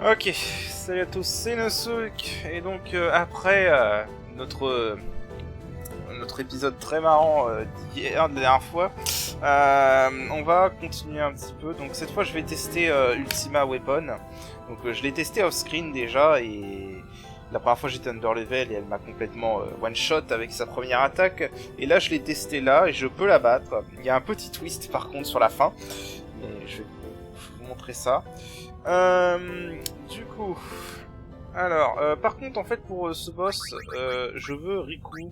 Ok, salut à tous, c'est Nosuk, et donc après notre épisode très marrant d'hier, de la dernière fois, on va continuer un petit peu. Donc cette fois je vais tester Ultima Weapon. Donc je l'ai testé off-screen déjà, et la première fois j'étais under level et elle m'a complètement one-shot avec sa première attaque. Et là je l'ai testé là et je peux la battre. Il y a un petit twist par contre sur la fin, mais je vais vous montrer ça. Du coup, alors, par contre, en fait, pour ce boss, je veux Riku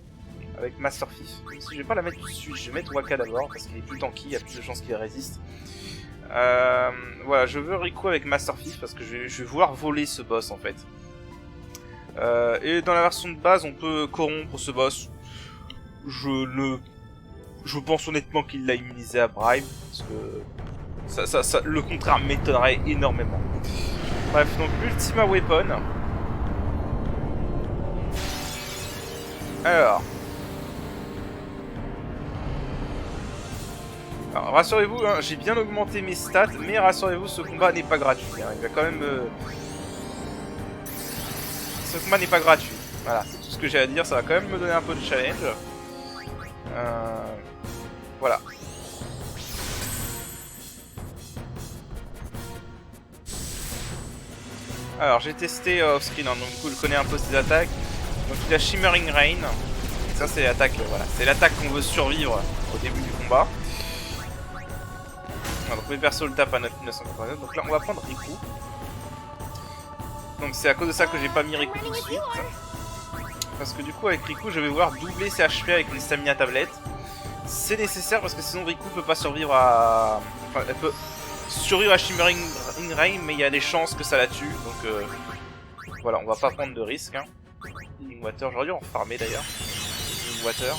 avec Master Thief. Même si je vais pas la mettre tout de suite, je vais mettre Waka d'abord parce qu'il est plus tanky, il y a plus de chances qu'il résiste. Voilà, je veux Riku avec Master Thief parce que je vais vouloir voler ce boss en fait. Et dans la version de base, on peut corrompre ce boss. Je pense honnêtement qu'il l'a immunisé à Bribe parce que. Le contraire m'étonnerait énormément. Bref, donc Ultima Weapon. Alors, rassurez-vous, hein, j'ai bien augmenté mes stats, mais rassurez-vous, ce combat n'est pas gratuit. Hein, il va quand même. Ce combat n'est pas gratuit. Voilà, c'est tout ce que j'ai à dire. Ça va quand même me donner un peu de challenge. Voilà. Alors j'ai testé off-screen, hein, donc du coup je connais un peu ses attaques. Donc il a Shimmering Rain. Ça c'est l'attaque, voilà. C'est l'attaque qu'on veut survivre au début du combat. Alors, donc mes persos le tapent à 9989. Donc là on va prendre Riku. Donc c'est à cause de ça que j'ai pas mis Riku tout de suite. Parce que du coup avec Riku je vais vouloir doubler ses HP avec une stamina tablette. C'est nécessaire parce que sinon Riku peut pas survivre à... Enfin elle peut survivre à Shimmering Rain, mais il y a des chances que ça la tue, donc voilà, on va pas prendre de risque. Hein. Healing Water, j'aurais dû en farmer d'ailleurs. Healing Water.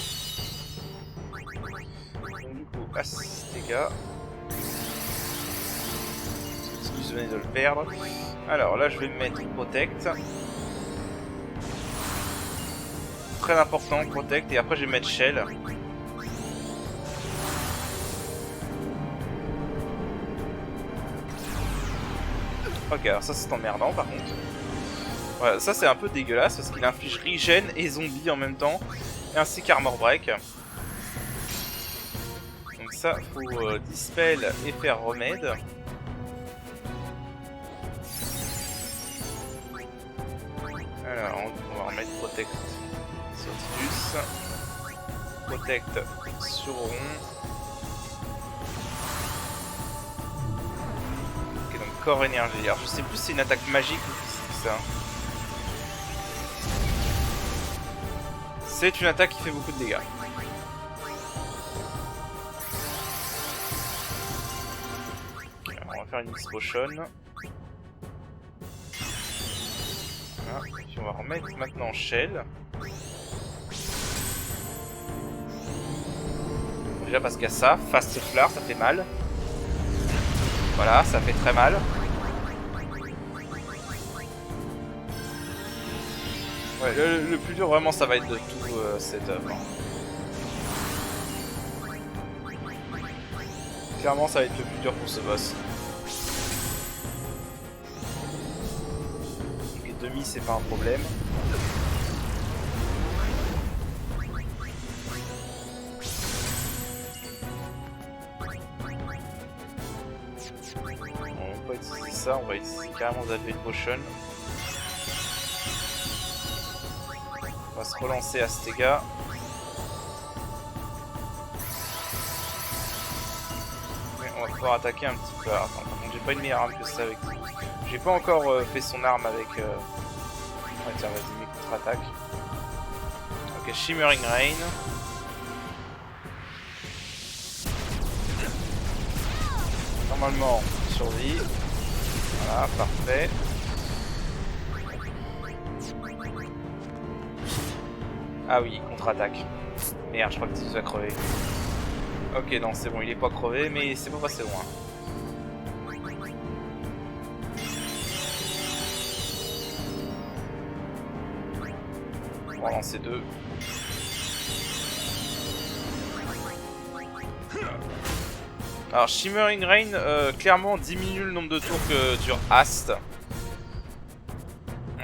Donc du coup, Astega. Excuse, je venais de le perdre. Alors là, je vais mettre Protect. Très important, Protect, et après je vais mettre Shell. Ok, alors ça c'est emmerdant par contre. Voilà, ça c'est un peu dégueulasse parce qu'il inflige regen et zombie en même temps, ainsi qu'armor break. Donc ça, faut dispel et faire remède. Alors, on va remettre protect sur Tidus, protect sur Rond. Corps énergie. Alors je sais plus si c'est une attaque magique ou si c'est ça. C'est une attaque qui fait beaucoup de dégâts. Okay, on va faire une X-Potion. Voilà. Puis on va remettre maintenant Shell. Déjà parce qu'il y a ça, Fast Flower, ça fait mal. Voilà, ça fait très mal. Ouais, le plus dur vraiment ça va être de tout cette œuvre. Clairement ça va être le plus dur pour ce boss. Les demi c'est pas un problème. On va pas utiliser ça, on va utiliser carrément Advent Potion. On va se relancer Astega. On va pouvoir attaquer un petit peu. Alors, attends, par contre, j'ai pas une meilleure arme que ça avec lui. J'ai pas encore fait son arme avec. Ouais, tiens, vas-y, mes contre-attaques. Ok, Shimmering Rain. Normalement, survie. Voilà, parfait. Ah oui, contre-attaque. Merde, je crois que tu vas crever. Ok, non, c'est bon, il est pas crevé, mais c'est pas passé loin. On va lancer deux. Alors Shimmering Rain clairement diminue le nombre de tours que dure Ast.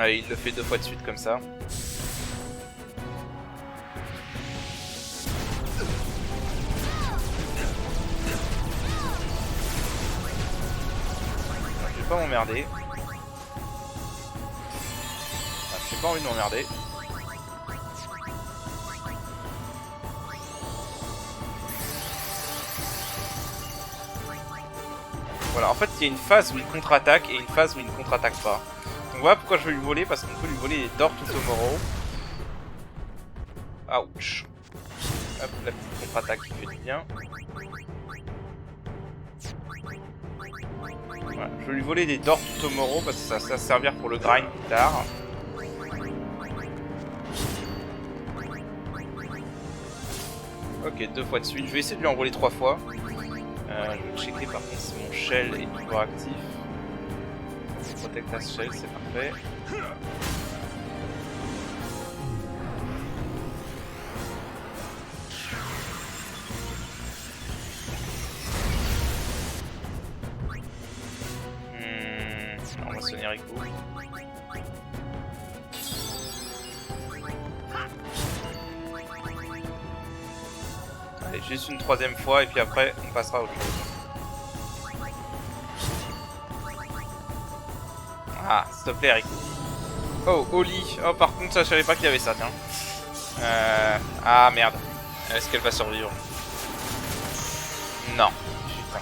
Allez, il le fait 2 fois de suite comme ça. Je vais pas m'emmerder. J'ai pas envie de m'emmerder. Voilà, en fait il y a une phase où il contre-attaque et une phase où il ne contre-attaque pas. Donc voilà pourquoi je veux lui voler, parce qu'on peut lui voler les Door to Tomorrow. Ouch. Hop, la petite contre-attaque qui fait du bien. Voilà, je veux lui voler des Door to Tomorrow parce que ça va servir pour le grind plus tard. Ok, 2 fois de suite. Je vais essayer de lui envoler 3 fois. Je vais checker par contre si mon shell est toujours actif. Protect as shell, c'est parfait. On va sonner Rico. Allez, juste une 3e fois et puis après on passera à autre chose. Ah, s'il te plaît Rico. Oh, Oli. Oh, par contre, ça, je savais pas qu'il y avait ça, tiens. Ah, merde. Est-ce qu'elle va survivre? Non. Putain.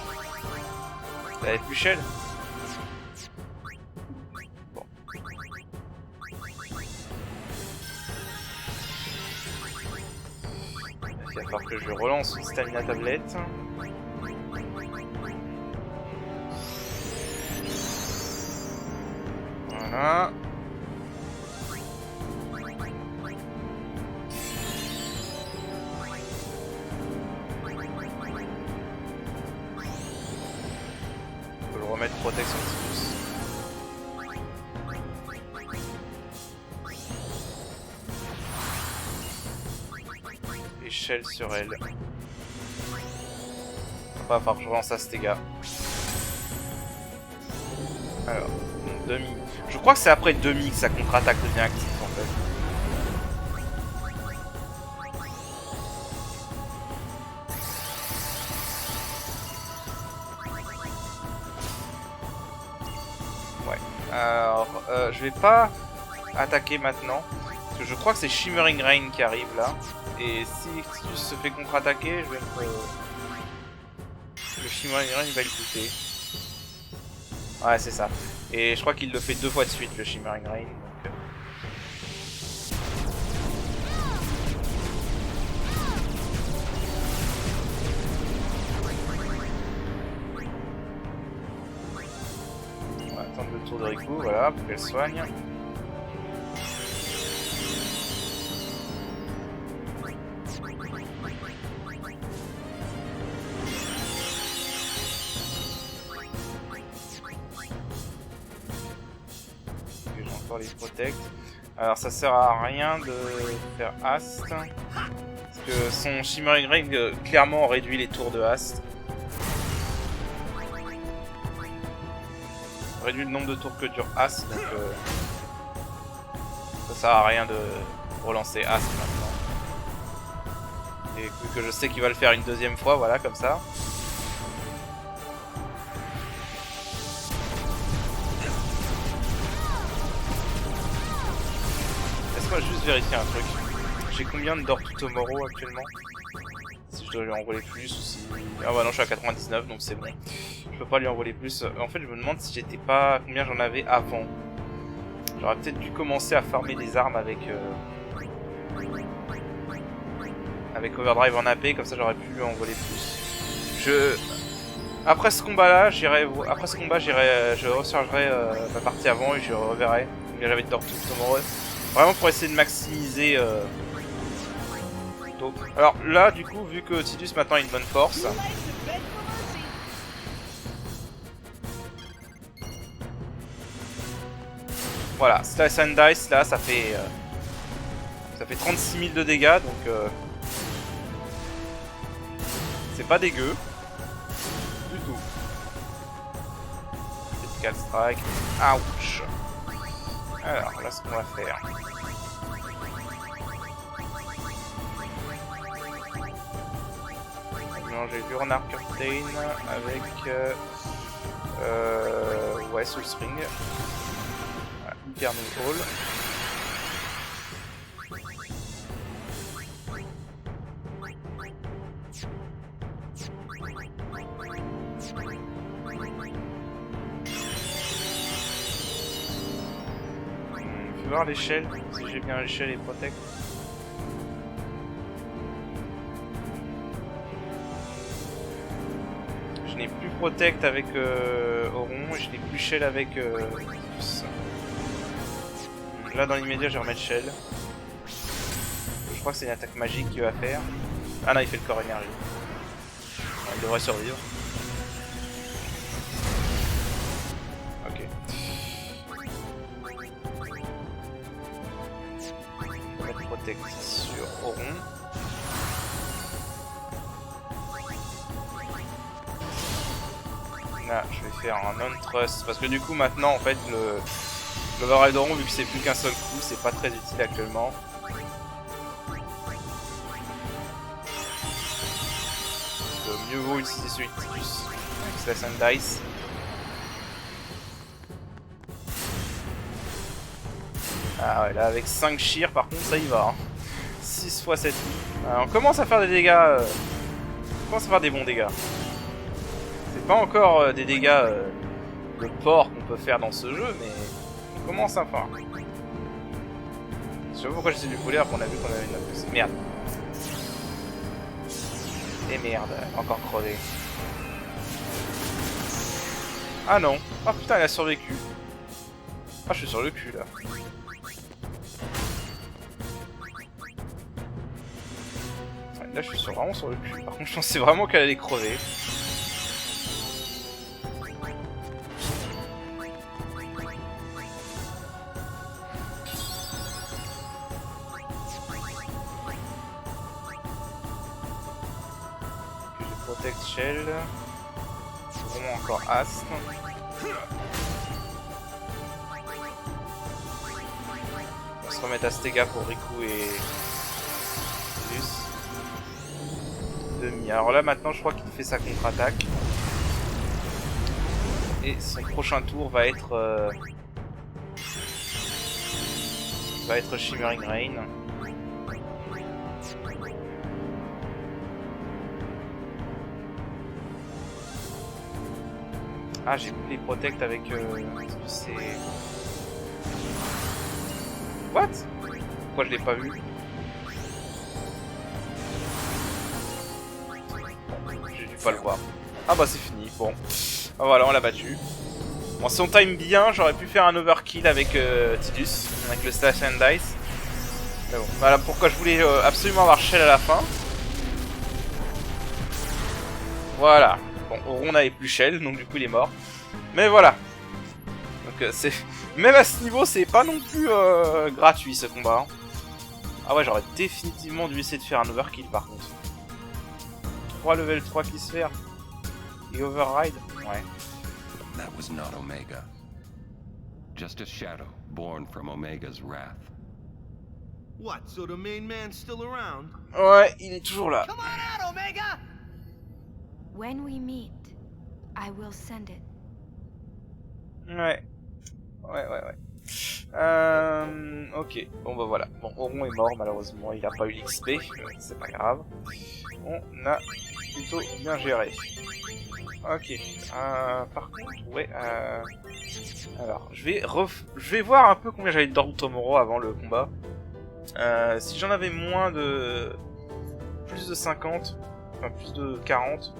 Elle avait plus Shell? Bon. Il va falloir que je relance une stamina tablette. Voilà. On peut le remettre protection Tidus. Échelle sur elle. Va falloir que je relance Astega. Alors, demi. Je crois que c'est après demi que sa contre-attaque devient active en fait. Ouais. Alors, je vais pas attaquer maintenant. Parce que je crois que c'est Shimmering Rain qui arrive là. Et si Tidus se fait contre-attaquer, je vais me... Le Shimmering Rain va le coûter. Ouais, c'est ça. Et je crois qu'il le fait 2 fois de suite, le Shimmering Rain. Donc... On va attendre le tour de Riku, voilà, pour qu'elle soigne. Les protect. Alors ça sert à rien de faire Ast parce que son Shimmering Rain clairement réduit les tours de Ast. Réduit le nombre de tours que dure Ast, donc ça sert à rien de relancer Ast maintenant. Et vu que je sais qu'il va le faire une 2e fois, voilà comme ça. Laisse-moi juste vérifier un truc. J'ai combien de Door to Tomorrow actuellement? Si je dois lui envoyer plus ou si... Ah bah non, je suis à 99 donc c'est bon. Je peux pas lui envoyer plus. En fait, je me demande si j'étais pas... combien j'en avais avant. J'aurais peut-être dû commencer à farmer des armes avec... avec Overdrive en AP, comme ça j'aurais pu lui envoyer plus. Après ce combat-là, je rechargerai ma partie avant et je reverrai combien j'avais de Door to Tomorrow. Vraiment pour essayer de maximiser... Alors là, du coup, vu que Tidus maintenant a une bonne force... Voilà, Slice and Dice, là, ça fait 36 000 de dégâts, donc... c'est pas dégueu. Du tout. Critical Strike. Ouch. Alors, là, ce qu'on va faire... Mélanger Lurnar Curtain avec... ouais, Soul Spring. Voilà, Inferno Hall. Voir l'échelle, si j'ai bien l'échelle et protect. Je n'ai plus protect avec Auron et je n'ai plus shell avec là dans l'immédiat je vais remettre shell. Je crois que c'est une attaque magique qu'il va faire. Ah non, il fait le corps énergie. Il devrait survivre. Ok. Protect sur Auron. Là, je vais faire un non-trust parce que du coup maintenant en fait l'override d'Auron, vu que c'est plus qu'un seul coup, c'est pas très utile actuellement. Donc, mieux vaut utiliser celui de Tidus avec Slash and Dice. Ah ouais, là avec 5 shear par contre ça y va. Hein. 6 x 7. On commence à faire des dégâts. On commence à faire des bons dégâts. C'est pas encore des dégâts de porc qu'on peut faire dans ce jeu, mais on commence à faire. Je sais pas pourquoi j'essaie de lui couler alors qu'on a vu qu'on avait une note. Merde. Et merde, encore crevé. Ah non. Ah putain, elle a survécu. Ah, je suis sur le cul là. Là, je suis vraiment sur le cul. Par contre, je pensais vraiment qu'elle allait crever. Puis je protect shell. C'est vraiment encore Astre. On va se remettre à Stega pour Riku et Tidus. Demi. Alors là maintenant je crois qu'il fait sa contre-attaque. Et son prochain tour va être Shimmering Rain. Ah, j'ai pris les protect avec c'est... What? Pourquoi je l'ai pas vu? J'ai dû pas le voir. Ah bah c'est fini, bon. Ah, voilà, on l'a battu. Bon, si on time bien, j'aurais pu faire un overkill avec Tidus, avec le Slash and Dice. Mais bon, voilà pourquoi je voulais absolument avoir Shell à la fin. Voilà. Bon, Auron n'avait plus Shell, donc du coup il est mort. Mais voilà. Donc c'est... Même à ce niveau, c'est pas non plus gratuit ce combat. Ah ouais, j'aurais définitivement dû essayer de faire un overkill par contre. 3 level 3 qui se fait. Et override. Ouais. That was not Omega. Just a shadow born from Omega's wrath. What, so the main man's still around? Ouais, il est toujours là. Come on out, Omega! When we meet, I will send it. Ouais. Ok, bon bah voilà. Bon, Auron est mort malheureusement, il a pas eu l'XP, c'est pas grave. On a plutôt bien géré. Ok, par contre, ouais, alors, je vais voir un peu combien j'avais de Dortmoro avant le combat. Si j'en avais moins de... plus de 50, enfin plus de 40,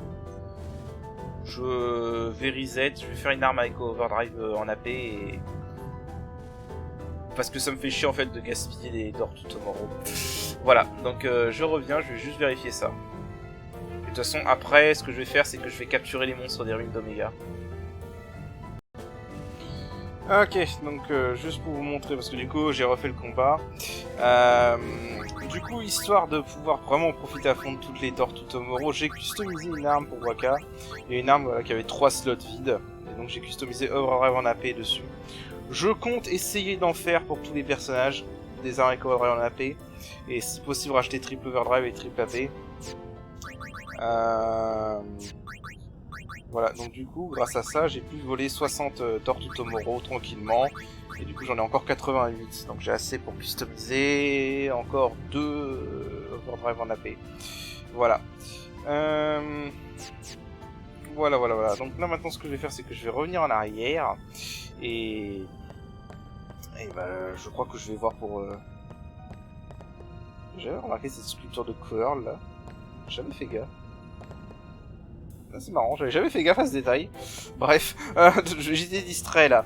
je vais reset, je vais faire une arme avec Overdrive en AP et... Parce que ça me fait chier en fait de gaspiller des Dortmoro. Voilà, donc je reviens, je vais juste vérifier ça. De toute façon, après, ce que je vais faire, c'est que je vais capturer les monstres des ruines d'Omega. Ok, donc juste pour vous montrer, parce que du coup, j'ai refait le combat. Du coup, histoire de pouvoir vraiment profiter à fond de toutes les Dortmoro, j'ai customisé une arme pour Waka. Et une arme voilà, qui avait 3 slots vides. Et donc j'ai customisé Overdrive en AP dessus. Je compte essayer d'en faire pour tous les personnages, des armes avec overdrive en AP, et si possible racheter triple overdrive et triple AP. Voilà, donc du coup, grâce à ça, j'ai pu voler 60 Tortues Tomorrow tranquillement. Et du coup, j'en ai encore 88. Donc j'ai assez pour customiser encore 2 overdrive en AP. Voilà. Voilà. Donc là, maintenant, ce que je vais faire, c'est que je vais revenir en arrière. Et bah, je crois que je vais voir pour... J'avais remarqué cette sculpture de Quirl, là. J'ai jamais fait gaffe. Ah, c'est marrant, j'avais jamais fait gaffe à ce détail. Bref, j'étais distrait là.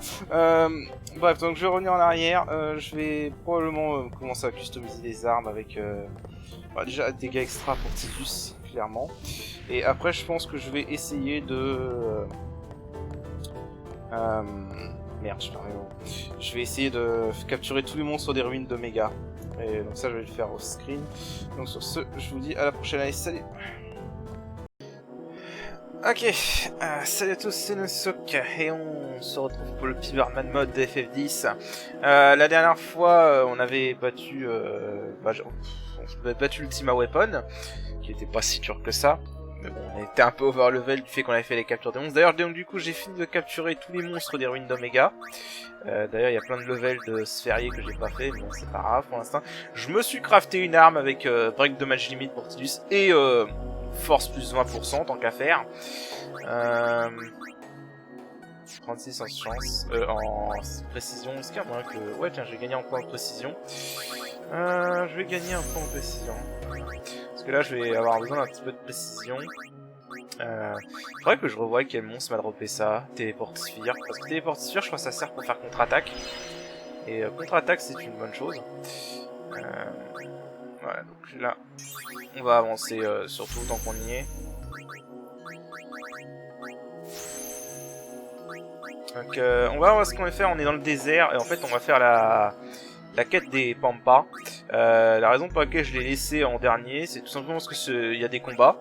Bref, donc je vais revenir en arrière. Je vais probablement commencer à customiser des armes avec bah, déjà des dégâts extra pour Tidus, clairement. Et après, je pense que je vais essayer de... Merde, je perds mes mots. Je vais essayer de capturer tous les monstres des ruines d'Omega. Et donc ça, je vais le faire off-screen. Donc sur ce, je vous dis à la prochaine. Allez, salut! Ok, salut à tous, c'est Nosok et on se retrouve pour le Piberman mode de FF10. La dernière fois, on avait battu, on avait battu l'Ultima Weapon, qui était pas si dur que ça. Mais bon, on était un peu over level du fait qu'on avait fait les captures des monstres. D'ailleurs, donc du coup, j'ai fini de capturer tous les monstres des ruines d'Omega. D'ailleurs, il y a plein de levels de sphériés que j'ai pas fait, mais bon, c'est pas grave pour l'instant. Je me suis crafté une arme avec Break Damage Limit pour Tidus et Force plus 20% tant qu'à faire. 36 en chance, en précision. Est-ce qu'il y a moyen que... Ouais, tiens, je vais gagner un point de précision. Je vais gagner un point de précision. Parce que là, je vais avoir besoin d'un petit peu de précision. Faudrait que je revoie quel monstre m'a droppé ça. Téléporte-sphère. Parce que Téléporte-sphère, je crois que ça sert pour faire contre-attaque. Et contre-attaque, c'est une bonne chose. Voilà, donc là, on va avancer surtout tant qu'on y est. Donc on va voir ce qu'on va faire, on est dans le désert et en fait on va faire la quête des Pampas. La raison pour laquelle je l'ai laissé en dernier, c'est tout simplement parce que il y a des combats.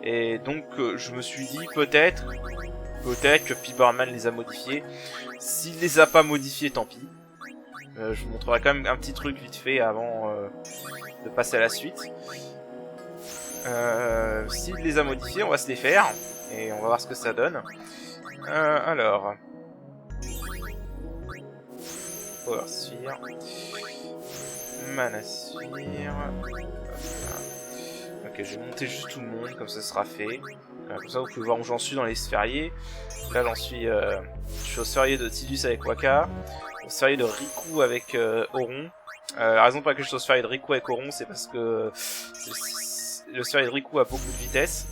Et donc je me suis dit peut-être que Piberman les a modifiés. S'il les a pas modifiés, tant pis. Je vous montrerai quand même un petit truc vite fait avant de passer à la suite. S'il les a modifiés, on va se les faire et on va voir ce que ça donne. Alors, Power Sphere, Mana Sphere. Ok, je vais monter juste tout le monde, comme ça sera fait. Comme ça, vous pouvez voir où j'en suis dans les sphériés. Là, je suis au sphérié de Tidus avec Waka, au sphérié de Riku avec Auron. La raison pour laquelle je suis au sphérié de Riku avec Auron, c'est parce que le sphérié de Riku a beaucoup de vitesse.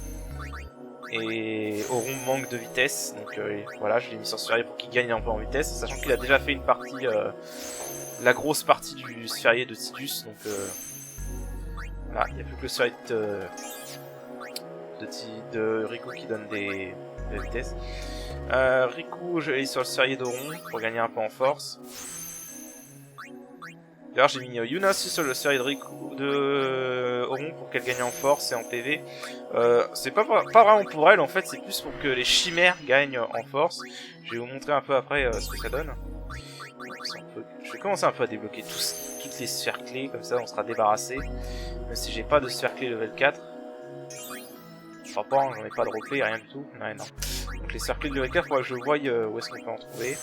Et Auron manque de vitesse, donc voilà, je l'ai mis sur sphérié pour qu'il gagne un peu en vitesse, sachant qu'il a déjà fait une partie, la grosse partie du sphérié de Tidus, donc voilà, il n'y a plus que le sphérié de Riku qui donne de la vitesse. Riku, je l'ai mis sur le sphérié d'Auron pour gagner un peu en force. D'ailleurs, j'ai mis Yuna aussi sur le sphérié de Auron pour qu'elle gagne en force et en PV. C'est pas vraiment pour elle en fait, c'est plus pour que les chimères gagnent en force. Je vais vous montrer un peu après ce que ça donne. Je vais commencer un peu à débloquer toutes les sphères clés, comme ça on sera débarrassé. Même si j'ai pas de sphère clé level 4. Je crois pas, j'en ai pas de roleplay, rien du tout. Non, non. Donc les sphères clés de level 4, faudra que je voie où est-ce qu'on peut en trouver.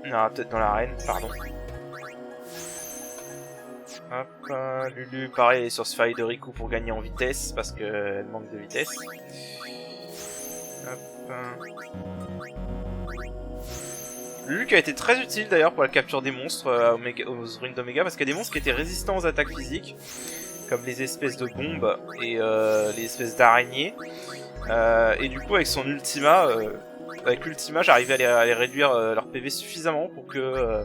Non, peut-être dans l'arène, pardon. Hop, Lulu, pareil, elle est sur sphérié de Riku pour gagner en vitesse, parce qu'elle manque de vitesse. Hop. Lulu qui a été très utile d'ailleurs pour la capture des monstres aux ruines d'Omega, parce qu'il y a des monstres qui étaient résistants aux attaques physiques, comme les espèces de bombes et les espèces d'araignées. Et du coup, avec son ultima... avec l'ultima, j'arrivais à les réduire leur PV suffisamment pour que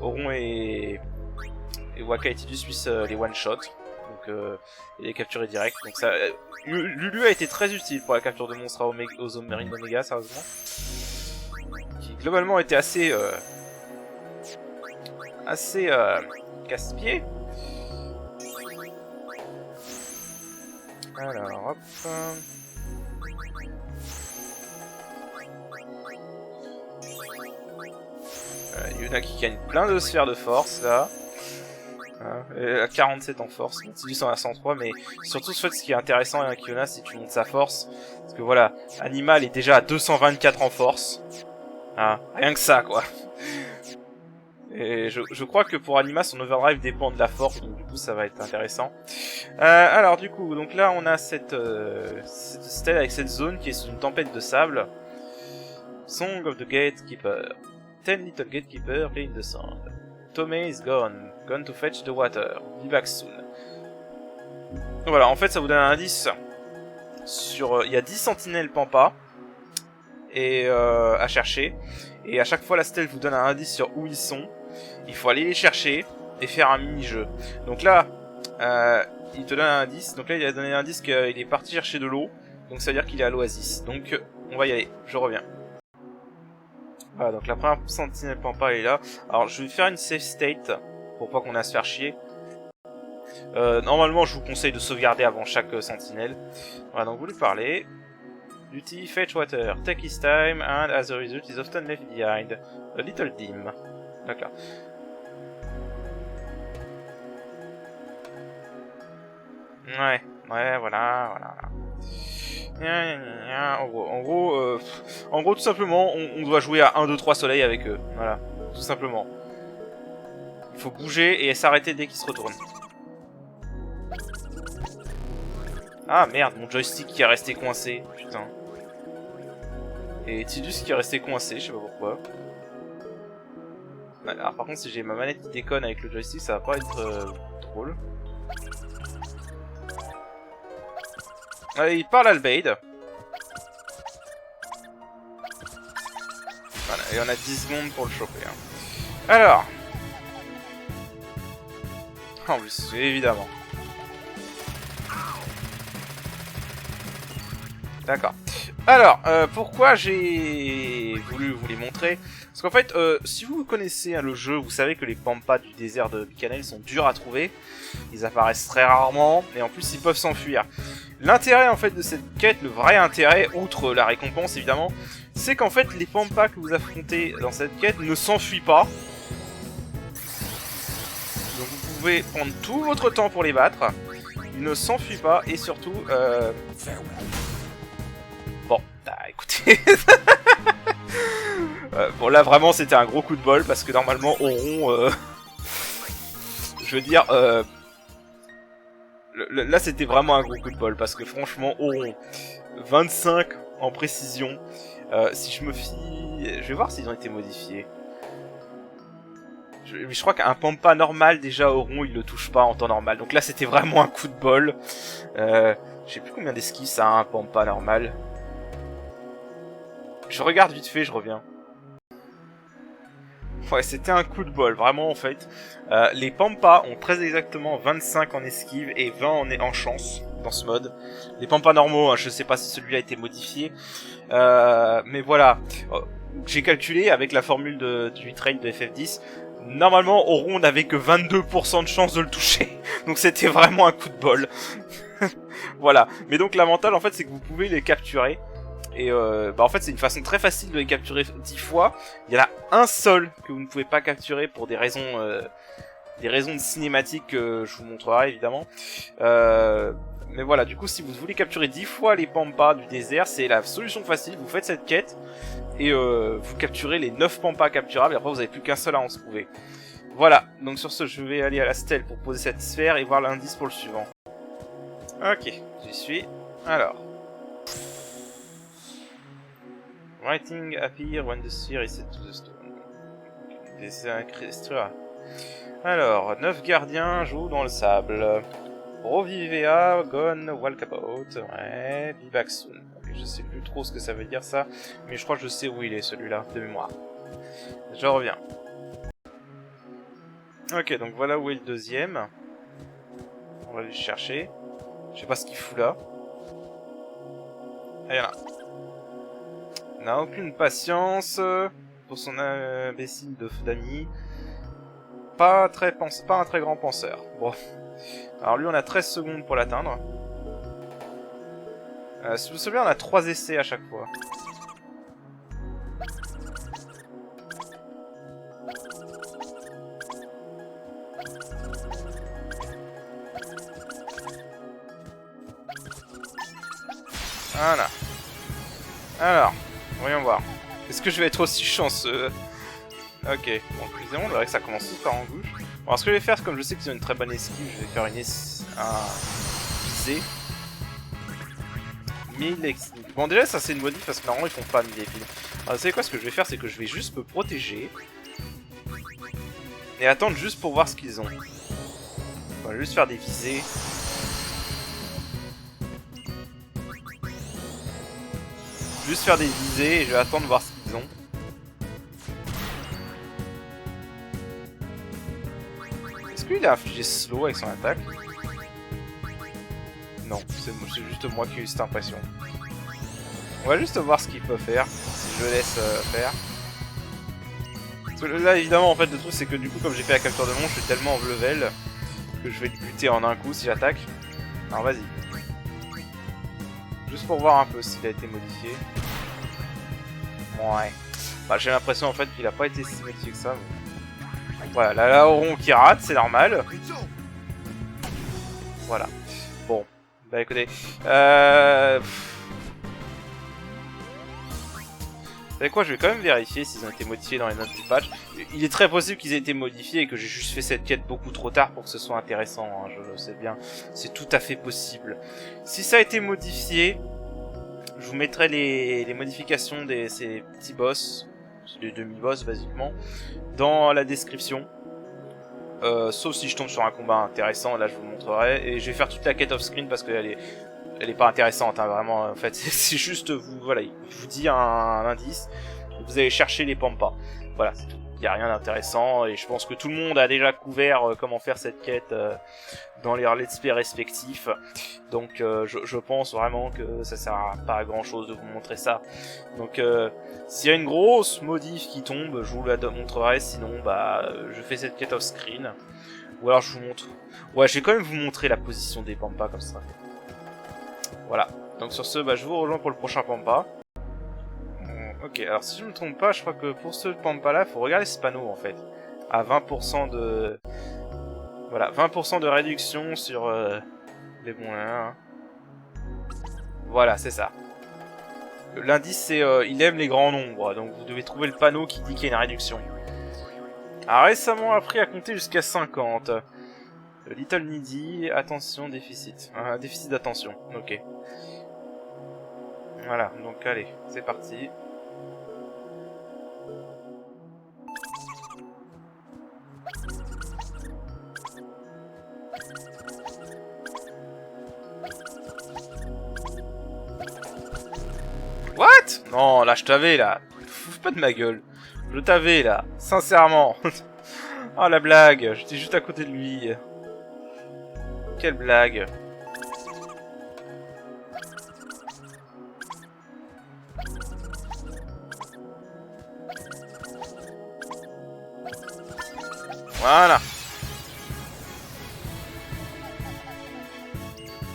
Auron et Waka et Tidus puissent les one-shot, donc et les capturer direct. Donc ça, Lulu a été très utile pour la capture de monstres aux zones marines d'Omega, sérieusement. Qui globalement était assez casse-pied. Alors hop. Yuna qui gagne plein de sphères de force là. Elle a 47 en force, Tidus en a 103, mais surtout ce qui est intéressant avec Yuna, c'est que tu montes sa force. Parce que voilà, Animal est déjà à 224 en force. Rien que ça quoi. Et je crois que pour Anima, son overdrive dépend de la force, donc du coup ça va être intéressant. Alors du coup, donc là on a cette stèle avec cette zone qui est sous une tempête de sable. Song of the Gatekeeper. 10 little gatekeeper play in the sand. Tomei is gone to fetch the water. Be back soon. Voilà, en fait ça vous donne un indice sur... il y a 10 sentinelles pampa et à chercher. Et à chaque fois la stèle vous donne un indice sur où ils sont. Il faut aller les chercher et faire un mini-jeu. Donc là, il te donne un indice. Donc là, il a donné un indice qu'il est parti chercher de l'eau. Donc ça veut dire qu'il est à l'oasis. Donc on va y aller. Je reviens. Voilà, donc la première sentinelle pampa elle est là. Alors je vais faire une save state pour pas qu'on ait à se faire chier. Normalement, je vous conseille de sauvegarder avant chaque sentinelle. Voilà, donc vous lui parlez. Duty, fetch water, take his time, and as a result is often left behind. A little dim. D'accord. Ouais, voilà. En gros, tout simplement, on doit jouer à 1, 2, 3 soleils avec eux. Voilà, tout simplement. Il faut bouger et s'arrêter dès qu'ils se retournent. Ah merde, mon joystick qui est resté coincé, putain. Et Tidus qui est resté coincé, je sais pas pourquoi. Alors par contre si j'ai ma manette qui déconne avec le joystick ça va pas être drôle. Allez, il parle à Albeid. Voilà, et on a 10 secondes pour le choper. Alors. En plus, évidemment. D'accord. Alors, pourquoi j'ai voulu vous les montrer? Parce qu'en fait, si vous connaissez le jeu, vous savez que les pampas du désert de Bikanel sont durs à trouver. Ils apparaissent très rarement, et en plus ils peuvent s'enfuir. L'intérêt en fait de cette quête, le vrai intérêt, outre la récompense évidemment, c'est qu'en fait les pampas que vous affrontez dans cette quête ne s'enfuient pas. Donc vous pouvez prendre tout votre temps pour les battre. Ils ne s'enfuient pas, et surtout... Bon, écoutez... bon là vraiment c'était un gros coup de bol, parce que normalement Auron... Je veux dire... Là c'était vraiment un gros coup de bol, parce que franchement Auron 25 en précision. Si je me fie... Je vais voir s'ils ont été modifiés. Je crois qu'un pampa normal déjà Auron il le touche pas en temps normal. Donc là c'était vraiment un coup de bol. Je sais plus combien d'esquives ça a un pampa normal. Je regarde vite fait, je reviens. Ouais, c'était un coup de bol, vraiment en fait. Les pampas ont très exactement 25 en esquive et 20 en chance dans ce mode. Les pampas normaux, hein, je sais pas si celui-là a été modifié. Mais voilà, j'ai calculé avec la formule du bitrate de FF10. Normalement, Auron n'avait que 22% de chance de le toucher. Donc c'était vraiment un coup de bol. Voilà, mais donc l'avantage en fait c'est que vous pouvez les capturer. Et en fait c'est une façon très facile de les capturer 10 fois. Il y en a un seul que vous ne pouvez pas capturer pour des raisons de cinématique que je vous montrerai évidemment. Mais voilà, du coup si vous voulez capturer 10 fois les pampas du désert, c'est la solution facile. Vous faites cette quête et vous capturez les 9 pampas capturables et après vous n'avez plus qu'un seul à en trouver. Voilà, donc sur ce je vais aller à la stèle pour poser cette sphère et voir l'indice pour le suivant. Ok, j'y suis. Alors... Writing appear when the sphere is set to the stone. Alors, 9 gardiens jouent dans le sable. Rovivea, gone, walkabout. Ouais, be back soon. Okay, je sais plus trop ce que ça veut dire ça, mais je crois que je sais où il est celui-là, de mémoire. Je reviens. Ok, donc voilà où est le deuxième. On va aller le chercher. Je sais pas ce qu'il fout là. Ah, y'en a. Il n'a aucune patience pour son imbécile d'ami. Pas un très grand penseur. Bon. Alors lui on a 13 secondes pour l'atteindre. Si vous vous souvenez on a 3 essais à chaque fois. Voilà. Alors, voyons voir. Est-ce que je vais être aussi chanceux? Ok, bon, évidemment, on dirait que ça commence tous par en gauche. Alors, ce que je vais faire, c'est comme je sais qu'ils ont une très bonne esquive, je vais faire une visée. 1000 esquives. Bon, déjà, ça c'est une modif parce que normalement ils font pas 1000 esquives. Alors, vous savez quoi, ce que je vais faire, c'est que je vais juste me protéger. Et attendre juste pour voir ce qu'ils ont. On va juste faire des visées. Juste faire des visées et je vais attendre voir ce qu'ils ont. Est-ce qu'il a infligé slow avec son attaque? Non, c'est juste moi qui ai eu cette impression. On va juste voir ce qu'il peut faire, si je le laisse faire. Parce que là, évidemment, en fait, le truc, c'est que du coup, comme j'ai fait la capture de monstre, je suis tellement en level que je vais le buter en un coup si j'attaque. Alors, vas-y. Juste pour voir un peu s'il a été modifié. Ouais. Bah, j'ai l'impression, en fait, qu'il a pas été si modifié que ça. Mais... voilà, là, Laoron qui rate, c'est normal. Voilà. Bon. Bah, écoutez. Vous savez quoi, je vais quand même vérifier s'ils ont été modifiés dans les notes du patch. Il est très possible qu'ils aient été modifiés et que j'ai juste fait cette quête beaucoup trop tard pour que ce soit intéressant, hein, je le sais bien. C'est tout à fait possible. Si ça a été modifié, je vous mettrai les modifications de ces petits boss, les demi-boss basiquement, dans la description. Sauf si je tombe sur un combat intéressant, là je vous le montrerai. Et je vais faire toute la quête off-screen parce qu'elle est... elle est pas intéressante, hein, vraiment, en fait, c'est juste, vous, voilà, il vous dit un indice, vous allez chercher les pampas, voilà, c'est tout. Il n'y a rien d'intéressant, et je pense que tout le monde a déjà couvert comment faire cette quête dans les let's play respectifs, donc je pense vraiment que ça sert pas à grand chose de vous montrer ça, donc s'il y a une grosse modif qui tombe, je vous la montrerai, sinon, bah, je fais cette quête off-screen, ou alors je vous montre, ouais, je vais quand même vous montrer la position des pampas, comme ça. Voilà, donc sur ce, bah, je vous rejoins pour le prochain Pampa. Ok, alors si je me trompe pas, je crois que pour ce Pampa là, il faut regarder ce panneau en fait. À 20% de... voilà, 20% de réduction sur les bons... hein. Voilà, c'est ça. L'indice c'est il aime les grands nombres, donc vous devez trouver le panneau qui dit qu'il y a une réduction. A récemment appris à compter jusqu'à 50. Little Needy, attention, déficit. Déficit d'attention, ok. Voilà, donc allez, c'est parti. What? Non, là je t'avais là. Fous pas de ma gueule. Je t'avais là, sincèrement. Oh la blague, j'étais juste à côté de lui. Quelle blague. Voilà.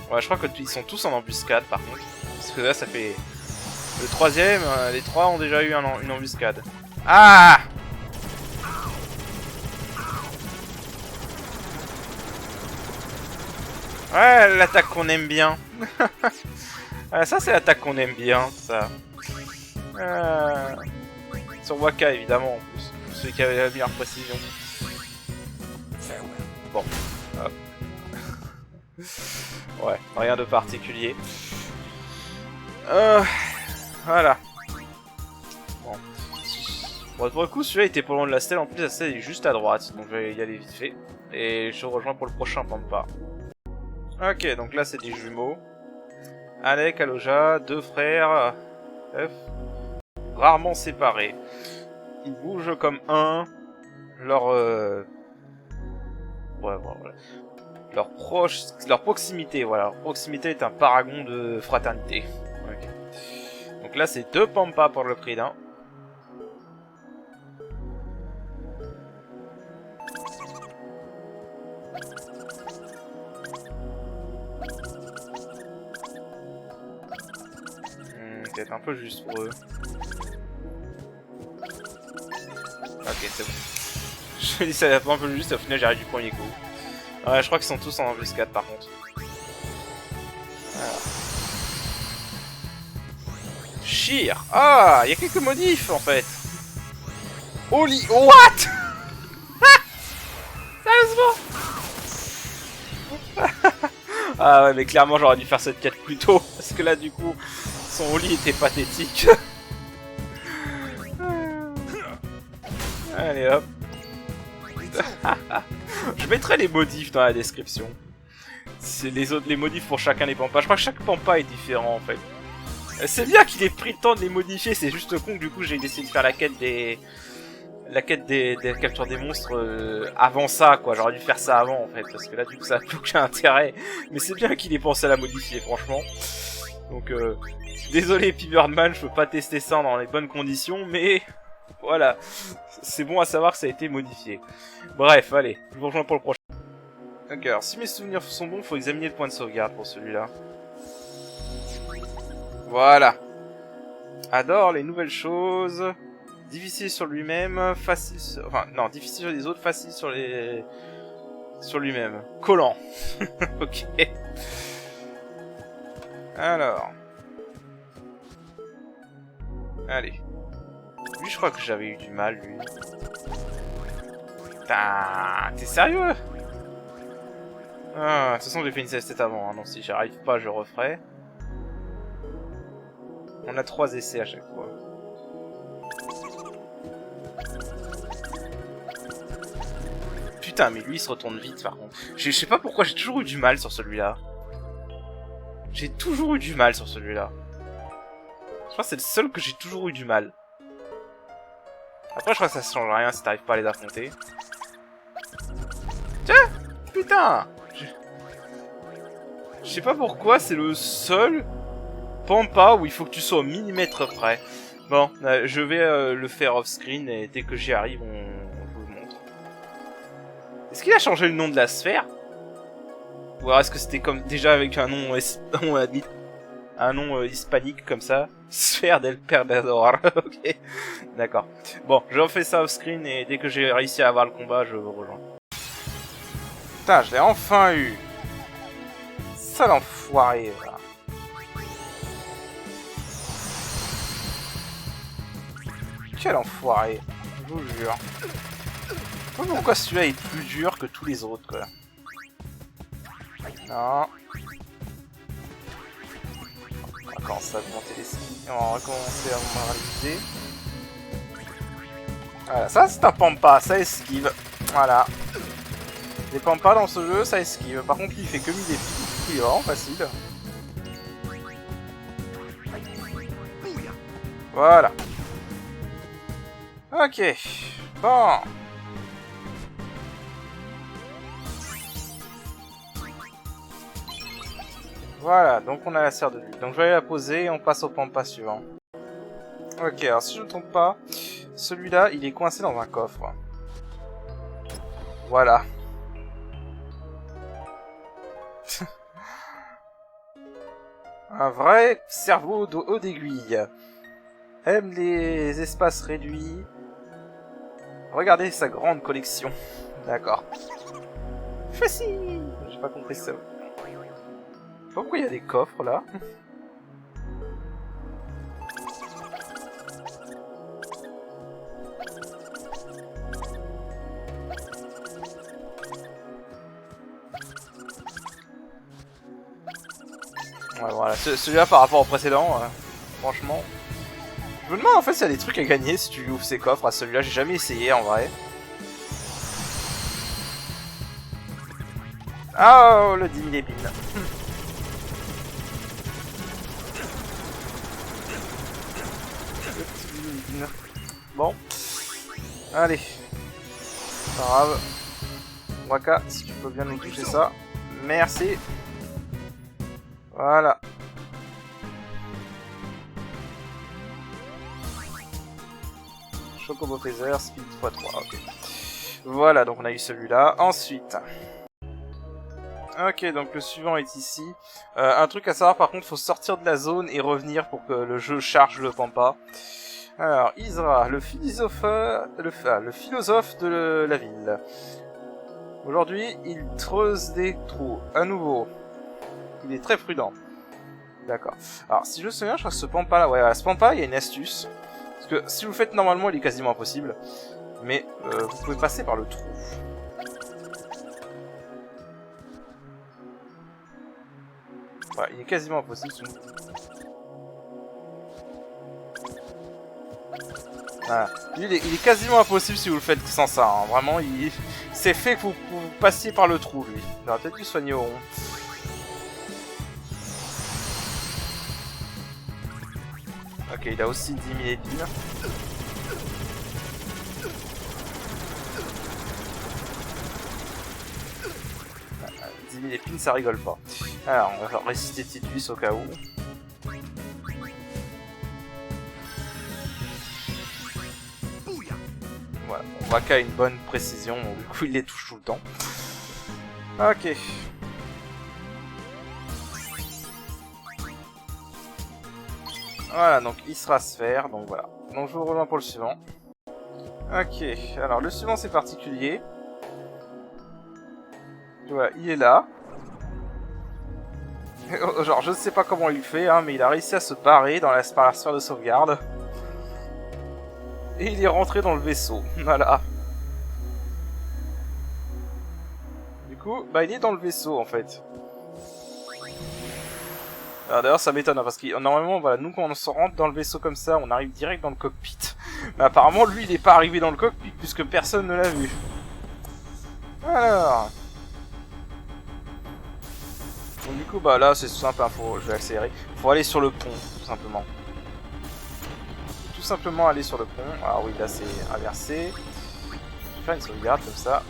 Ouais, je crois que ils sont tous en embuscade par contre. Parce que là ça fait... le troisième, les trois ont déjà eu une embuscade. Ah! Ouais, l'attaque qu'on aime bien. Ah, ça, c'est l'attaque qu'on aime bien, ça. Sur Waka, évidemment, en plus. Celui qui avait la meilleure précision. Bon. Hop. Ouais, rien de particulier. Voilà. Bon. Bon, pour le coup, celui-là était pas loin de la stèle. En plus, la stèle est juste à droite. Donc, je vais y aller vite fait. Et je rejoins pour le prochain Pampa. Ok, donc là c'est des jumeaux. Alec, Aloja, deux frères, rarement séparés. Ils bougent comme un. Leur ouais, voilà. Leur proximité, voilà. Leur proximité est un paragon de fraternité. Okay. Donc là c'est deux pampas pour le prix d'un. Peut-être un peu juste pour eux. Ok, c'est bon. Je me dis ça va un peu juste, au final j'arrive du premier coup. Ouais, je crois qu'ils sont tous en embuscade par contre. Voilà. Shear. Ah, il y a quelques modifs en fait. Holy... What? Sérieusement? Ah ouais, mais clairement j'aurais dû faire cette quête plus tôt. Parce que là du coup, son Holy était pathétique. Allez hop. Je mettrai les modifs dans la description. C'est les modifs pour chacun des pampas. Je crois que chaque pampa est différent en fait. C'est bien qu'il ait pris le temps de les modifier, c'est juste con que du coup j'ai décidé de faire la quête des captures des monstres avant ça quoi, j'aurais dû faire ça avant en fait, parce que là du coup ça n'a plus aucun intérêt, mais c'est bien qu'il ait pensé à la modifier franchement. Donc désolé Piberman, je peux pas tester ça dans les bonnes conditions, mais voilà, c'est bon à savoir que ça a été modifié. Bref, allez, je vous rejoins pour le prochain. Ok, alors si mes souvenirs sont bons, faut examiner le point de sauvegarde pour celui-là. Voilà. Adore les nouvelles choses. Difficile sur lui-même, facile sur... Enfin, non, difficile sur les autres, facile sur les... Sur lui-même. Collant. Ok. Alors. Allez. Lui, je crois que j'avais eu du mal, lui. Putain, t'es sérieux? Ah, de toute façon, j'ai fait une tête avant, hein, donc si j'y arrive pas, je referai. On a 3 essais à chaque fois. Putain, mais lui il se retourne vite par contre. Je sais pas pourquoi j'ai toujours eu du mal sur celui-là. J'ai toujours eu du mal sur celui-là. Je crois que c'est le seul que j'ai toujours eu du mal. Après, je crois que ça change rien si t'arrives pas à les affronter. Tiens! Putain! Je sais pas pourquoi, c'est le seul pampa où il faut que tu sois au millimètre près. Bon, je vais le faire off-screen et dès que j'y arrive, on vous le montre. Est-ce qu'il a changé le nom de la sphère? Ou alors est-ce que c'était comme déjà avec un nom hispanique comme ça? Sphère del Perdedor. Ok, d'accord. Bon, je refais ça off-screen et dès que j'ai réussi à avoir le combat, je vous rejoins. Putain, je l'ai enfin eu. Sale enfoiré, là. Quel enfoiré, je vous jure. Je sais pas pourquoi celui-là est plus dur que tous les autres, quoi. Non. On va commencer à augmenter les skills. On va recommencer à moraliser. Voilà, ça c'est un pampa, ça esquive. Voilà. Les pampas dans ce jeu, ça esquive. Par contre, lui, il fait que 1000 défis. Il est vraiment facile. Voilà. Ok. Bon. Voilà, donc on a la serre de lui. Donc je vais aller la poser et on passe au pampa suivant. Ok, alors si je ne trompe pas, celui-là, il est coincé dans un coffre. Voilà. Un vrai cerveau de haut d'aiguille. Aime les espaces réduits. Regardez sa grande collection. D'accord. Facile. J'ai pas compris ça. Pourquoi il y a des coffres là? Ouais, voilà, celui-là par rapport au précédent, franchement. Je me demande en fait s'il y a des trucs à gagner si tu ouvres ces coffres à celui-là, j'ai jamais essayé en vrai. Ah, oh, le 10 000 épines. Le petit 10 000 épines. Bon. Allez. Pas grave. Waka, si tu peux bien nous toucher ça. Merci. Voilà. Chocobo Feather, Speed x3, ok. Voilà, donc on a eu celui-là. Ensuite... Ok, donc le suivant est ici. Un truc à savoir, par contre, faut sortir de la zone et revenir pour que le jeu charge le pampa. Alors, Isra, le philosophe de la ville. Aujourd'hui, il creuse des trous. À nouveau. Il est très prudent. D'accord. Alors, si je me souviens, je crois que ce Pampa là, ouais, à ce Pampa, il y a une astuce. Parce que si vous le faites normalement, il est quasiment impossible. Mais vous pouvez passer par le trou. Voilà, il est quasiment impossible. Voilà. Il est quasiment impossible si vous le faites sans ça. Hein. Vraiment, c'est fait que vous passiez par le trou, lui. Il aurait peut-être dû soigner au rond. Ok, il a aussi 10 000 épines. Ah, 10 000 épines, ça rigole pas. Alors, on va résister petite vis au cas où. Voilà, on va qu'à une bonne précision, donc du coup il les touche tout le temps. Ok. Voilà, donc il sera sphère, donc voilà. Donc je vous rejoins pour le suivant. Ok, alors le suivant c'est particulier. Voilà, il est là. Genre je ne sais pas comment il fait, hein, mais il a réussi à se barrer dans la sphère de sauvegarde. Et il est rentré dans le vaisseau, voilà. Du coup, bah il est dans le vaisseau en fait. Alors d'ailleurs ça m'étonne, hein, parce que normalement, voilà, nous quand on se rentre dans le vaisseau comme ça, on arrive direct dans le cockpit. Mais apparemment lui il n'est pas arrivé dans le cockpit puisque personne ne l'a vu. Alors... Donc du coup bah là c'est simple, hein, je vais accélérer. Faut aller sur le pont, tout simplement. Tout simplement aller sur le pont. Alors oui là c'est inversé. Je vais faire une sauvegarde comme ça.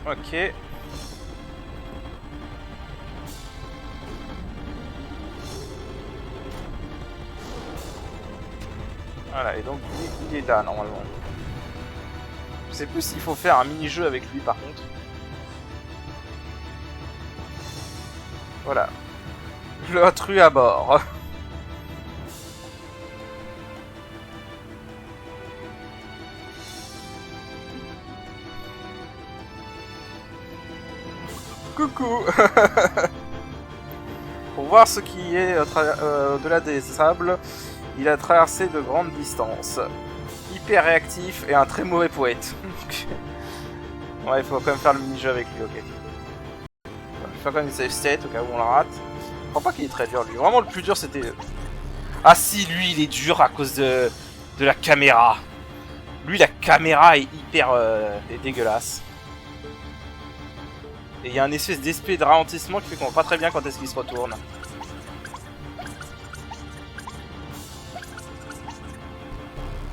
Ok. Voilà, et donc il est là normalement. Je sais plus s'il faut faire un mini-jeu avec lui par contre. Voilà. L'intrus à bord. Coucou. Pour voir ce qui est au-delà des sables, il a traversé de grandes distances. Hyper réactif et un très mauvais poète. Ouais, il faut quand même faire le mini-jeu avec lui, ok. Je vais faire quand même une save state au cas où on la rate. Je crois pas qu'il est très dur lui. Vraiment le plus dur c'était... Ah si, lui il est dur à cause de la caméra. Lui la caméra est hyper dégueulasse. Et il y a un espèce d'esprit de ralentissement qui fait qu'on voit pas très bien quand est-ce qu'il se retourne.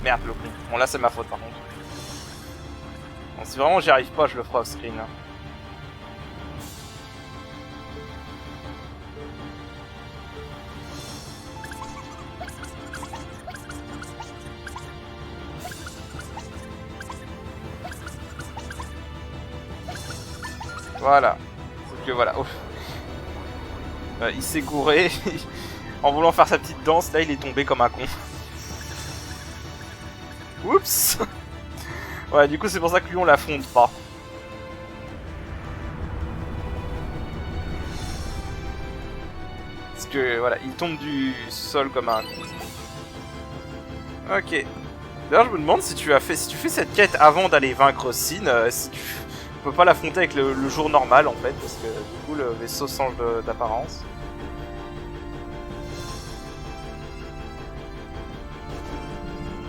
Merde le con. Bon là c'est ma faute par contre. Bon, si vraiment j'y arrive pas je le ferai off screen. Voilà. Sauf que voilà. Il s'est gouré. En voulant faire sa petite danse, là il est tombé comme un con. Oups. Ouais, du coup c'est pour ça que lui on l'affronte pas. Parce que voilà, il tombe du sol comme un con. Ok. D'ailleurs je me demande si tu fais cette quête avant d'aller vaincre Sin, si tu peux pas l'affronter avec le jour normal en fait, parce que du coup le vaisseau change d'apparence.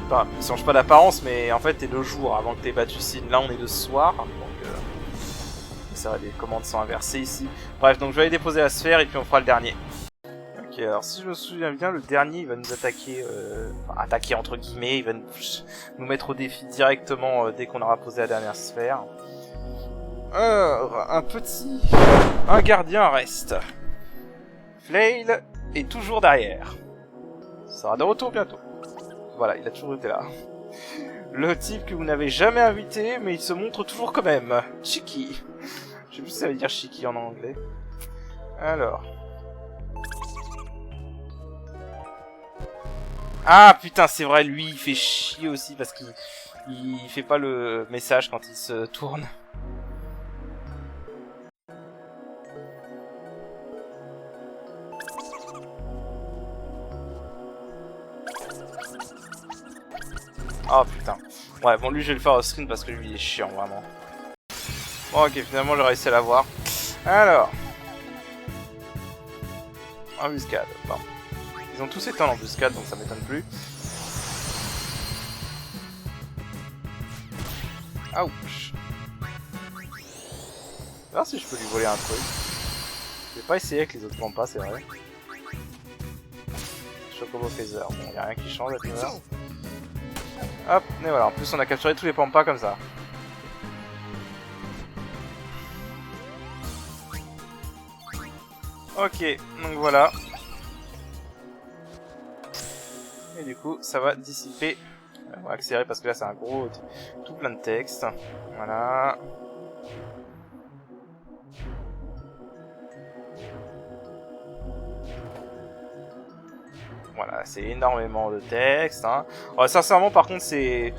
Enfin, il change pas d'apparence, mais en fait t'es le jour avant que t'aies battu Sin. Là on est le soir, donc ça va, les commandes sont inversées ici. Bref, donc je vais aller déposer la sphère et puis on fera le dernier. Ok, alors si je me souviens bien, le dernier il va nous attaquer, enfin attaquer entre guillemets, il va nous mettre au défi directement dès qu'on aura posé la dernière sphère. Un gardien reste. Flail est toujours derrière. Il sera de retour bientôt. Voilà, il a toujours été là. Le type que vous n'avez jamais invité, mais il se montre toujours quand même. Chiki. Je sais plus si ça veut dire Chiki en anglais. Alors. Ah putain, c'est vrai, lui il fait chier aussi parce qu'il fait pas le message quand il se tourne. Oh putain. Ouais, bon, lui, je vais le faire au screen parce que lui, il est chiant, vraiment. Bon, ok, finalement, j'ai réussi à l'avoir. Alors. Embuscade. Bon. Ils ont tous été en embuscade, donc ça m'étonne plus. Ouch. Je vais voir si je peux lui voler un truc. Je vais pas essayer avec les autres pampas, c'est vrai. Chocobo Phaser. Bon, y'a rien qui change à tout l'heure. Hop, et voilà. En plus, on a capturé tous les pampas comme ça. Ok, donc voilà. Et du coup, ça va dissiper. On va accélérer parce que là, c'est un gros... tout plein de texte. Voilà. Voilà, c'est énormément de texte. Hein. Alors, sincèrement, par contre, c'est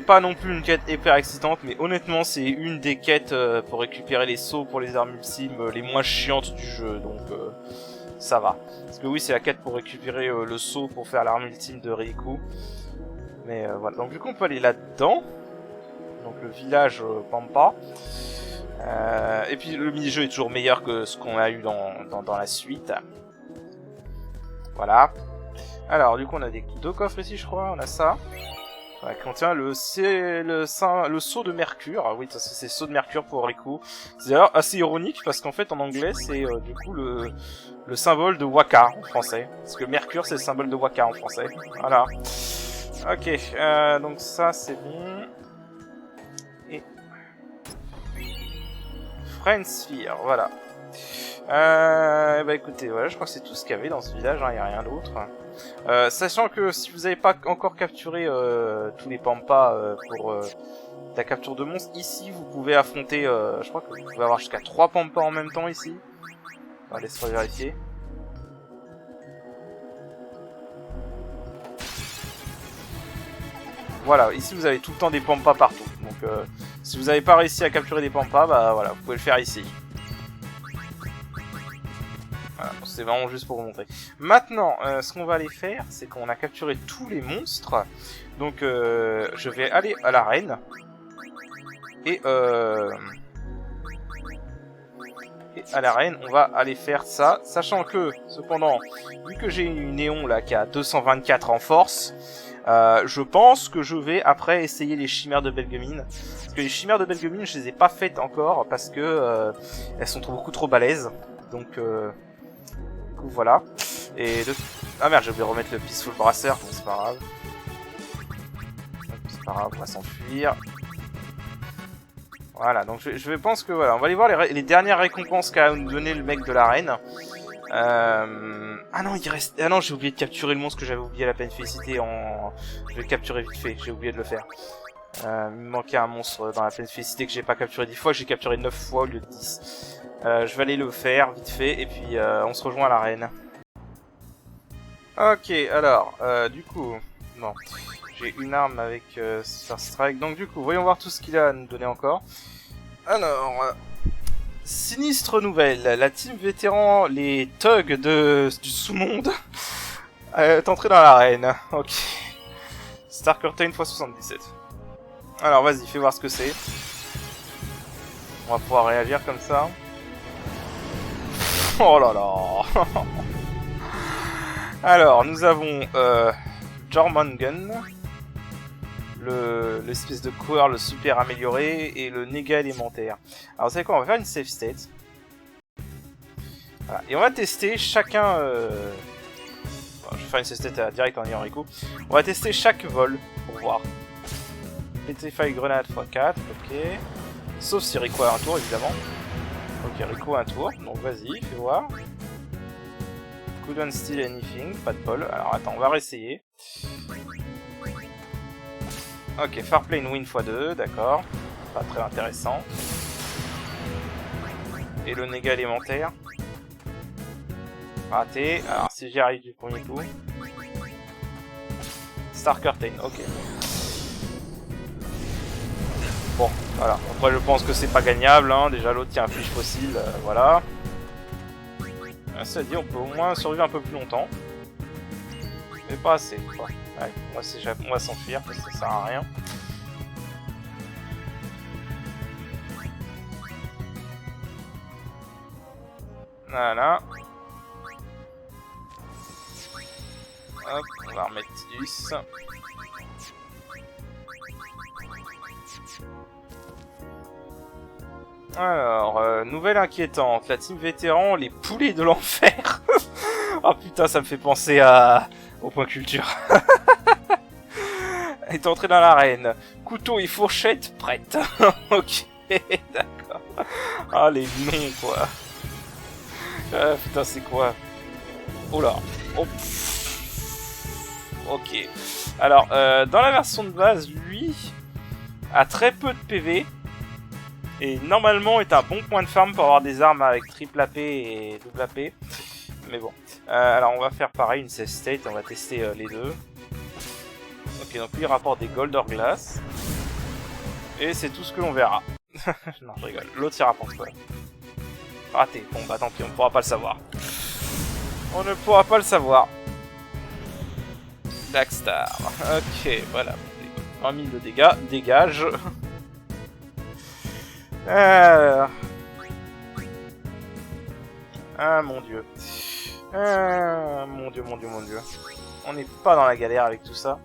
pas non plus une quête hyper excitante, mais honnêtement, c'est une des quêtes pour récupérer les sauts pour les armes ultimes les moins chiantes du jeu, donc ça va. Parce que oui, c'est la quête pour récupérer le saut pour faire l'arme ultime de Riku. Mais voilà, donc du coup, on peut aller là-dedans. Donc le village Pampa. Et puis le mini-jeu est toujours meilleur que ce qu'on a eu dans la suite. Voilà. Alors, du coup, on a deux coffres ici, je crois. On a ça. Ouais, qui contient le sceau de Mercure. Ah oui, c'est sceau de Mercure pour Riku. C'est d'ailleurs assez ironique parce qu'en fait, en anglais, c'est du coup le symbole de Waka en français. Parce que Mercure, c'est le symbole de Waka en français. Voilà. Ok, donc ça, c'est bon. Et... Friend Sphere, voilà. Bah écoutez, voilà, je crois que c'est tout ce qu'il y avait dans ce village, hein, y a rien d'autre. Sachant que si vous n'avez pas encore capturé tous les pampas pour la capture de monstres, ici vous pouvez affronter, je crois que vous pouvez avoir jusqu'à 3 pampas en même temps ici. Enfin, laisse-moi vérifier. Voilà, ici vous avez tout le temps des pampas partout. Donc si vous n'avez pas réussi à capturer des pampas, bah voilà, vous pouvez le faire ici. Voilà, c'est vraiment juste pour vous montrer. Maintenant, ce qu'on va aller faire, c'est qu'on a capturé tous les monstres. Donc je vais aller à l'arène. Et à l'arène, on va aller faire ça. Sachant que, cependant, vu que j'ai une néon là qui a 224 en force, je pense que je vais après essayer les chimères de Belgemine. Parce que les chimères de Belgemine, je les ai pas faites encore parce que elles sont beaucoup trop balèzes. Donc du coup, voilà. Et ah merde, j'ai oublié de remettre le Peaceful Brasser, bon, c'est pas grave. C'est pas grave, on va s'enfuir. Voilà, donc je pense que voilà, on va aller voir les dernières récompenses qu'a nous donné le mec de l'arène. Ah non, il reste. Ah non, j'ai oublié de capturer le monstre que j'avais oublié à la pleine félicité en. Je vais le capturer vite fait, j'ai oublié de le faire. Il me manquait un monstre dans la pleine félicité que j'ai pas capturé 10 fois, que j'ai capturé 9 fois au lieu de 10. Je vais aller le faire vite fait et puis on se rejoint à l'arène. Ok, alors, du coup, bon, j'ai une arme avec Star Strike, donc du coup, voyons voir tout ce qu'il a à nous donner encore. Alors, sinistre nouvelle, la team vétéran, les thugs du sous-monde, est entrée dans l'arène. Ok. Star Curtain x77. Alors, vas-y, fais voir ce que c'est. On va pouvoir réagir comme ça. Oh là là. Alors, nous avons Jormungand, l'espèce de coureur, le super amélioré, et le néga élémentaire. Alors, vous savez quoi, on va faire une save state. Voilà. Et on va tester chacun... Bon, je vais faire une save state direct en ayant Riku. On va tester chaque vol, pour voir. Petrify Grenade x4, ok. Sauf si Riku a un tour, évidemment. Ok, Riku a un tour, donc vas-y, fais voir. Couldn't steal anything, pas de bol. Alors attends, on va réessayer. Ok, Farplane win x2, d'accord. Pas très intéressant. Et le néga élémentaire. Raté. Alors si j'y arrive du premier coup. Star Curtain, ok. Bon, voilà. Après je pense que c'est pas gagnable, hein. Déjà l'autre tient un fiche fossile, voilà. Ça dit, on peut au moins survivre un peu plus longtemps. Mais pas assez, quoi. Ouais, on va s'enfuir parce que ça sert à rien. Voilà. Hop, on va remettre Tidus. Alors, nouvelle inquiétante, la team vétéran, les poulets de l'enfer. Oh putain, ça me fait penser au point culture. Est entré dans l'arène. Couteau et fourchette prête. Ok, d'accord. Ah, les noms, quoi. Putain, c'est quoi? Oh là. Oh. Ok. Alors, dans la version de base, lui a très peu de PV. Et normalement est un bon point de farm pour avoir des armes avec triple AP et double AP. Mais bon. Alors on va faire pareil, une save state, on va tester les deux. Ok, donc lui il rapporte des gold glass. Et c'est tout ce que l'on verra. Non, je rigole. L'autre il rapporte quoi? Raté. Bon bah tant pis, on ne pourra pas le savoir. On ne pourra pas le savoir. Blackstar. Ok, voilà. 20 000 de dégâts. Dégage. Ah mon dieu. Mon dieu, mon dieu, mon dieu. On n'est pas dans la galère avec tout ça.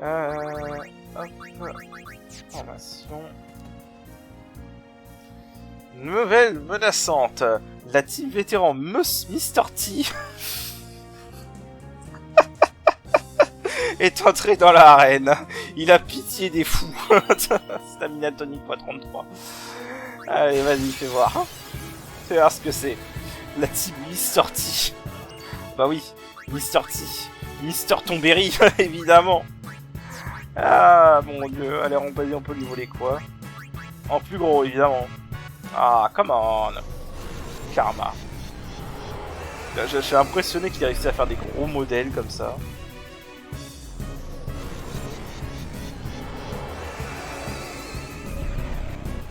Hop. Formation. Nouvelle menaçante. La team vétéran Mr. T est entré dans l'arène. Il a pitié des fous. Stamina tonique x33. Allez, vas-y, fais voir. Fais voir ce que c'est. La team Mr. T. Bah oui, Mr. T. Mr. Tomberry, évidemment. Ah, mon dieu. Allez, on peut lui voler quoi? En plus gros, évidemment. Ah, come on. Karma. Je suis impressionné qu'il ait réussi à faire des gros modèles comme ça.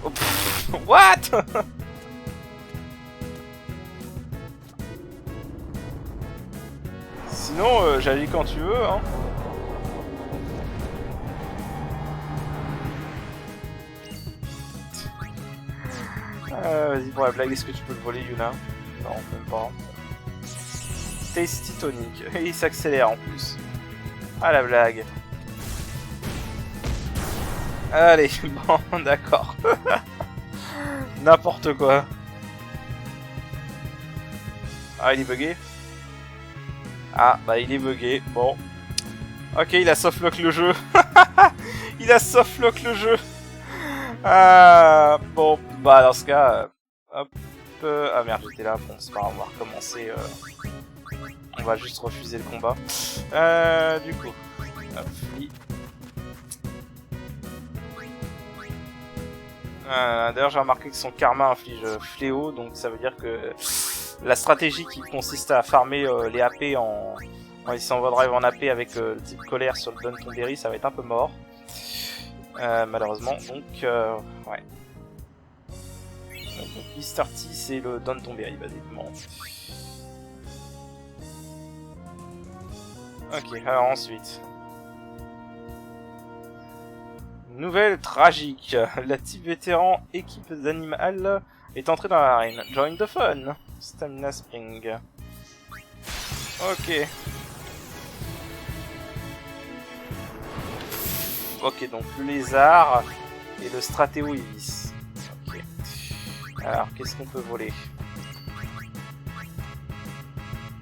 Oh, pff, what? Sinon, j'allais quand tu veux, hein. Vas-y, pour la blague, est-ce que tu peux le voler, Yuna? Non, même pas. Tasty tonic. Et il s'accélère en plus. Ah, la blague. Allez, bon, d'accord. N'importe quoi. Ah, il est bugué? Ah, bah il est bugué. Bon. Ok, il a softlock le jeu. Il a softlock le jeu. Ah, bon, bah dans ce cas... hop. Ah merde, j'étais là. Bon, c'est pas grave, on va recommencer. On va juste refuser le combat. Du coup... Hop, d'ailleurs, j'ai remarqué que son karma inflige fléau, donc ça veut dire que la stratégie qui consiste à farmer les AP en laissant Overdrive en AP avec le type colère sur le Don Tomberry, ça va être un peu mort. Malheureusement, donc ouais. Donc Mr. T, c'est le Don Tomberry, basiquement. Ok, alors ensuite. Nouvelle tragique. La team vétéran équipe d'animal est entrée dans l'arène. Join the fun. Stamina Spring. Ok. Ok, donc le lézard et le Stratéo Ibis. Ok. Alors, qu'est-ce qu'on peut voler?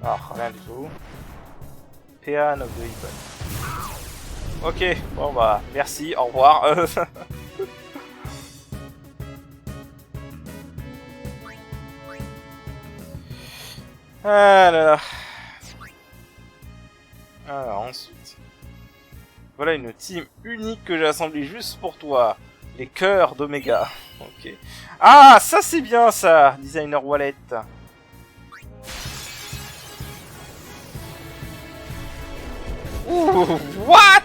Alors, rien du tout. Pean of the Weapon. Ok, bon bah, merci, au revoir. Alors ensuite. Voilà une team unique que j'ai assemblée juste pour toi. Les cœurs d'Omega. Ok. Ah, ça c'est bien ça, Designer Wallet. Ouh, what?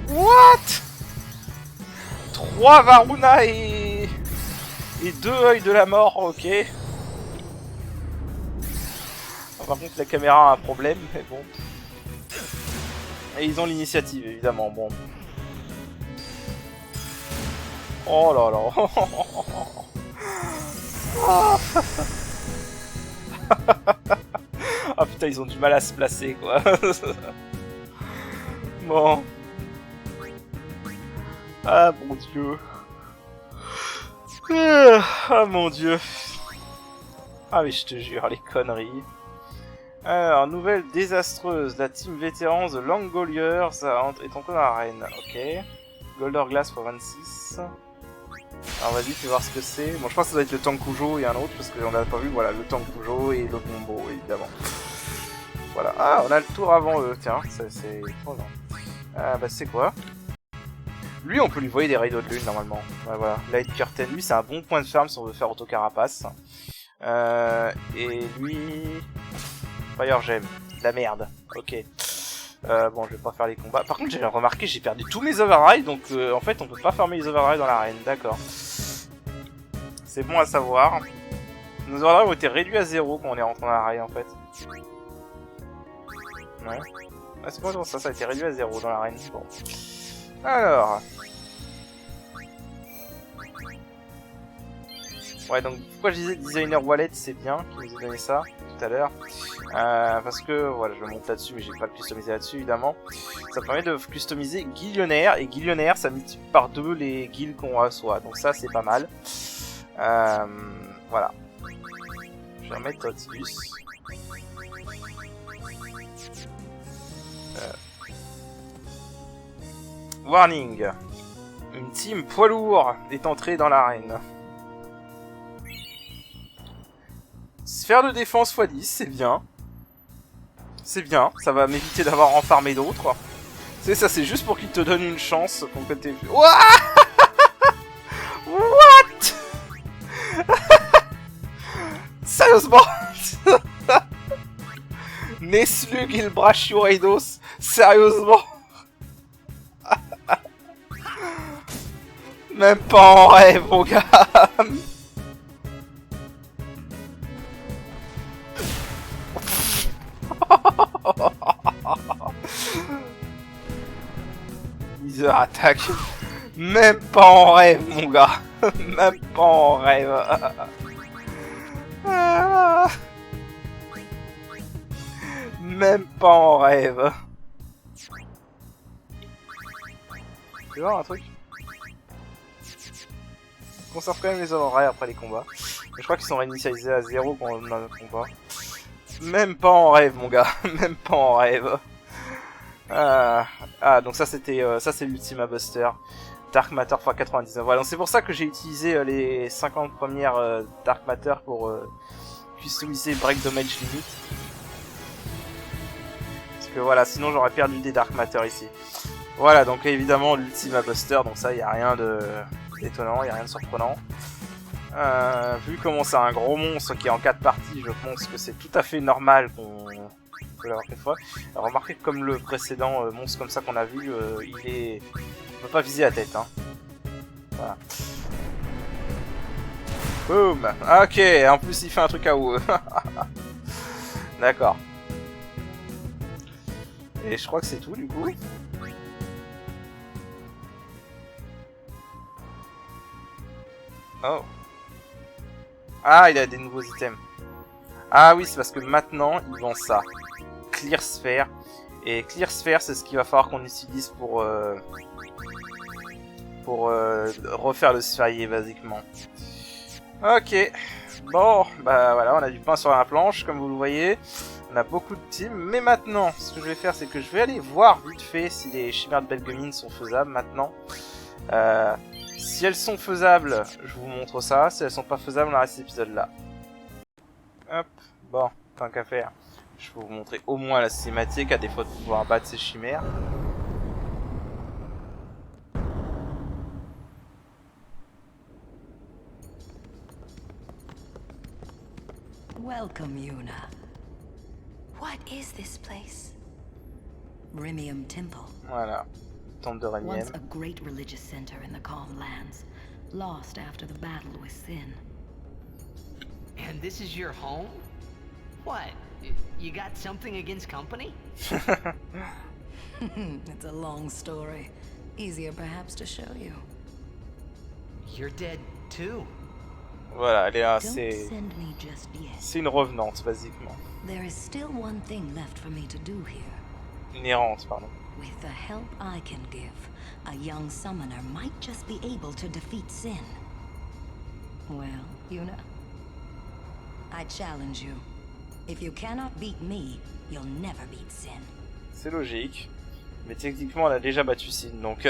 What? 3 Varuna et 2 œils de la mort, ok. Par contre la caméra a un problème, mais bon. Et ils ont l'initiative évidemment, bon. Oh là là. Ah putain, ils ont du mal à se placer quoi. Bon. Ah mon dieu. Ah mon dieu. Ah mais je te jure, les conneries. Alors, nouvelle désastreuse. La team vétérans de Langoliers est encore dans l'arène. Ok. Golder Glass x26. Alors vas-y, fais voir ce que c'est. Bon, je pense que ça doit être le Tankujo et un autre, parce qu'on n'a pas vu, voilà, le Tankujo et le Combo, évidemment. Voilà. Ah, on a le tour avant eux, tiens, c'est trop bien. Bah c'est quoi? Lui, on peut lui voyer des rayons de lune, normalement. Ouais, voilà. Light Curtain, lui, c'est un bon point de ferme si on veut faire Autocarapace. Et lui... Fire Gem. De la merde. Ok. Bon, je vais pas faire les combats. Par contre, j'ai remarqué, j'ai perdu tous mes overrides, donc en fait, on peut pas farmer les overrides dans l'arène. D'accord. C'est bon à savoir. Nos overrides ont été réduits à 0 quand on est rentré dans l'arène, en fait. Ouais. Ah, c'est bon, ça a été réduit à 0 dans l'arène. Bon. Alors... Ouais, donc pourquoi je disais Designer Wallet, c'est bien qu'il nous ait donné ça tout à l'heure. Parce que, voilà, je le monte là-dessus, mais j'ai pas le customisé là-dessus, évidemment. Ça permet de customiser Guillionnaire, et Guillionnaire, ça multiplie par 2 les guilds qu'on reçoit. Donc ça, c'est pas mal. Voilà. Je vais remettre Totius. Warning. Une team poids lourd est entrée dans l'arène. Sphère de défense x10, c'est bien. C'est bien, ça va m'éviter d'avoir enfarmé d'autres. Tu sais, ça c'est juste pour qu'il te donne une chance pour que t'aies... What? Sérieusement? Neslug il Brachio Eidos? Sérieusement? Même pas en rêve, mon gars. User attaque. Même pas en rêve, mon gars. Même pas en rêve. Même pas en rêve. Tu vois un truc? On conserve quand même les horaires après les combats. Mais je crois qu'ils sont réinitialisés à 0 quand on a notre combat. Même pas en rêve, mon gars. Même pas en rêve. Donc ça c'était ça c'est l'Ultima Buster. Dark Matter x99. Voilà, donc c'est pour ça que j'ai utilisé les 50 premières Dark Matter pour customiser Break Damage Limit. Parce que voilà, sinon j'aurais perdu des Dark Matter ici. Voilà, donc évidemment l'Ultima Buster, donc ça y a rien de d'étonnant, y a rien de surprenant. Vu comment c'est un gros monstre qui est en 4 parties, je pense que c'est tout à fait normal qu'on peut l'avoir une fois. Alors, remarquez que comme le précédent monstre comme ça qu'on a vu, il est... On peut pas viser la tête, hein. Voilà. Boum. Ok, en plus il fait un truc à haut. D'accord. Et je crois que c'est tout du coup. Oh. Ah, il a des nouveaux items. Ah oui, c'est parce que maintenant, ils vendent ça. Clear Sphere. Et Clear Sphere, c'est ce qu'il va falloir qu'on utilise pour refaire le sphérié, basiquement. Ok. Bon, bah voilà, on a du pain sur la planche, comme vous le voyez. On a beaucoup de teams. Mais maintenant, ce que je vais faire, c'est que je vais aller voir vite fait si les chimères de Belgemine sont faisables maintenant. Si elles sont faisables, je vous montre ça. Si elles sont pas faisables, on arrête cet épisode-là. Hop, bon, tant qu'à faire. Je vais vous montrer au moins la cinématique, à défaut de pouvoir battre ces chimères. Welcome, Yuna. What is this place? Rimium Temple. Voilà, tombe de Remium. Once a great religious center in the Calm Lands, lost after the battle with Sin. And this is your home? What? You got something against company? It's a long story. Easier perhaps to show you. You're dead too. Voilà, elle est là, Don't send me just yet. c'est une revenante, basiquement. There is still one thing left for me to do here. Une errante, pardon. With the help I can give, a young summoner might just be able to defeat Sin. Well, Yuna, I challenge you. If you cannot beat me, you'll never beat Sin. C'est logique. Mais techniquement, elle a déjà battu Sin, donc...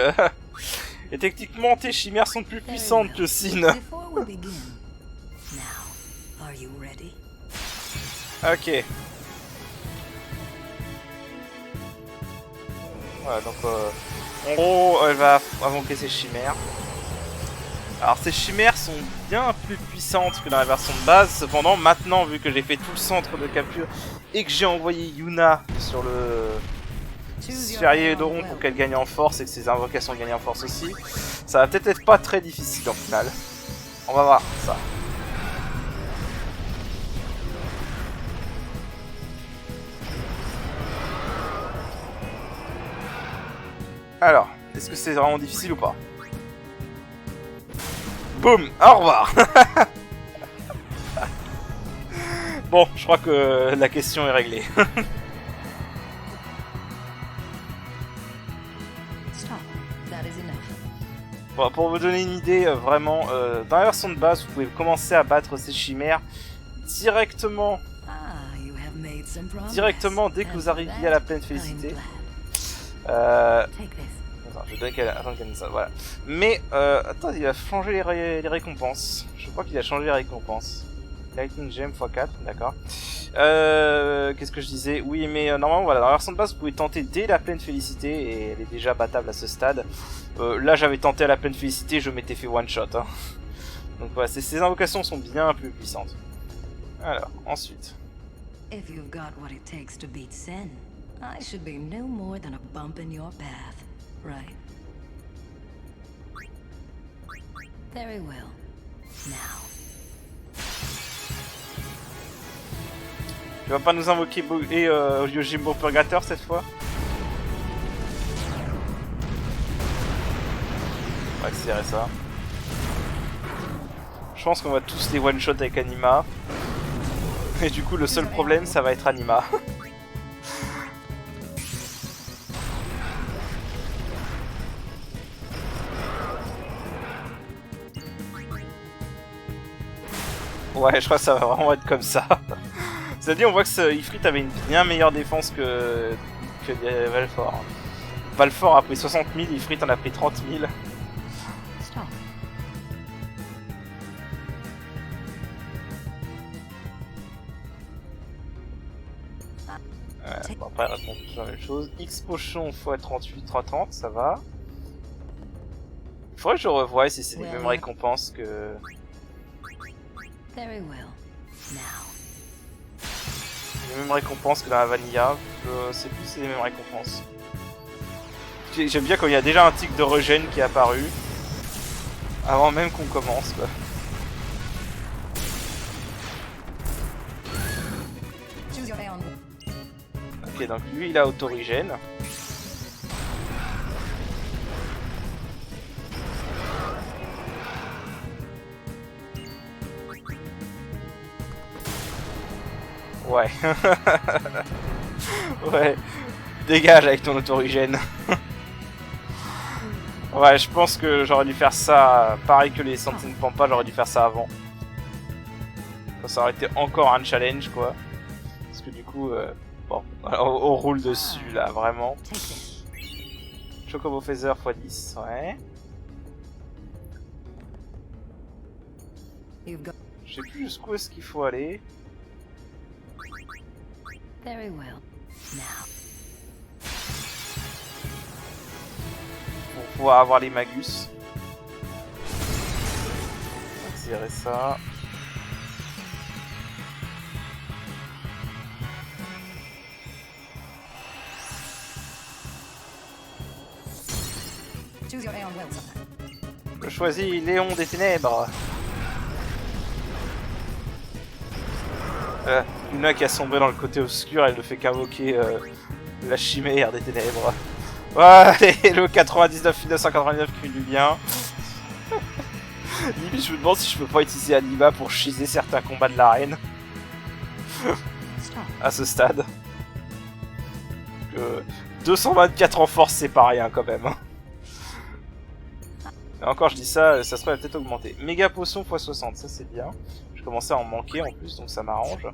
Et techniquement, tes chimères sont plus puissantes que Sin. Before we begin, now, are you ready? Ok. Voilà, donc... en gros, elle va invoquer ses chimères. Alors, ces chimères sont bien plus puissantes que dans la version de base. Cependant, maintenant, vu que j'ai fait tout le centre de capture et que j'ai envoyé Yuna sur le... Sphérié d'Oron pour qu'elle gagne en force et que ses invocations gagnent en force aussi, ça va peut-être être pas très difficile en final. On va voir ça. Alors, est-ce que c'est vraiment difficile ou pas? Boum, au revoir. Bon, je crois que la question est réglée. Bon, pour vous donner une idée, vraiment, dans la version de base, vous pouvez commencer à battre ces chimères directement dès que vous arriviez à la pleine félicité. Attends, je donne qu'elle donne ça, voilà. Mais, attends, il a changé les récompenses. Je crois qu'il a changé les récompenses. Lightning Gem x4, d'accord. Qu'est-ce que je disais? Oui, mais normalement, voilà, dans la version de base, vous pouvez tenter dès la pleine félicité, et elle est déjà battable à ce stade. Là, j'avais tenté à la pleine félicité, je m'étais fait one shot. Hein. Donc voilà, ces invocations sont bien plus puissantes. Alors, ensuite. If you've got what it takes to beat Sin, I should be no more than a bump in your path, right? Very well. Now. Tu vas pas nous invoquer Yojimbo Purgateur cette fois? On va accélérer ça. Je pense qu'on va tous les one-shot avec Anima. Et du coup, le seul problème, ça va être Anima. Ouais, je crois que ça va vraiment être comme ça. C'est-à-dire, on voit que ce Ifrit avait une bien meilleure défense que Valfort. Valfort a pris 60 000, Ifrit en a pris 30 000. Bon, après, elle répond toujours la même chose. X potion x 38, 330, ça va. Il faudrait que je revoie si c'est les mêmes récompenses que... Very well. Now. Les mêmes récompenses que dans la Vanilla. Je sais plus si c'est les mêmes récompenses. J'aime bien quand il y a déjà un tic de régène qui est apparu. Avant même qu'on commence, quoi. Ok, donc lui il a autorigène. Ouais. Ouais. Dégage avec ton autorigène. Ouais, je pense que j'aurais dû faire ça, pareil que les Sentinelles Pampa, j'aurais dû faire ça avant. Ça aurait été encore un challenge, quoi. Parce que du coup, bon, on roule dessus, là, vraiment. Chocobo Feather x 10, ouais. Je sais plus jusqu'où est-ce qu'il faut aller. Very well. Now. Pour pouvoir avoir les Magus. On va accélérer ça. Je choisis Léon des Ténèbres. Luna qui a sombré dans le côté obscur, elle ne fait qu'invoquer la chimère des ténèbres. Ouais, le 99 1999 qui fait du bien. Limite, je me demande si je peux pas utiliser Anima pour chiser certains combats de l'arène. À ce stade. 224 en force, c'est pas rien quand même. Et encore, je dis ça, ça serait peut-être augmenté. Méga potion x 60, ça c'est bien. Je commençais à en manquer en plus, donc ça m'arrange.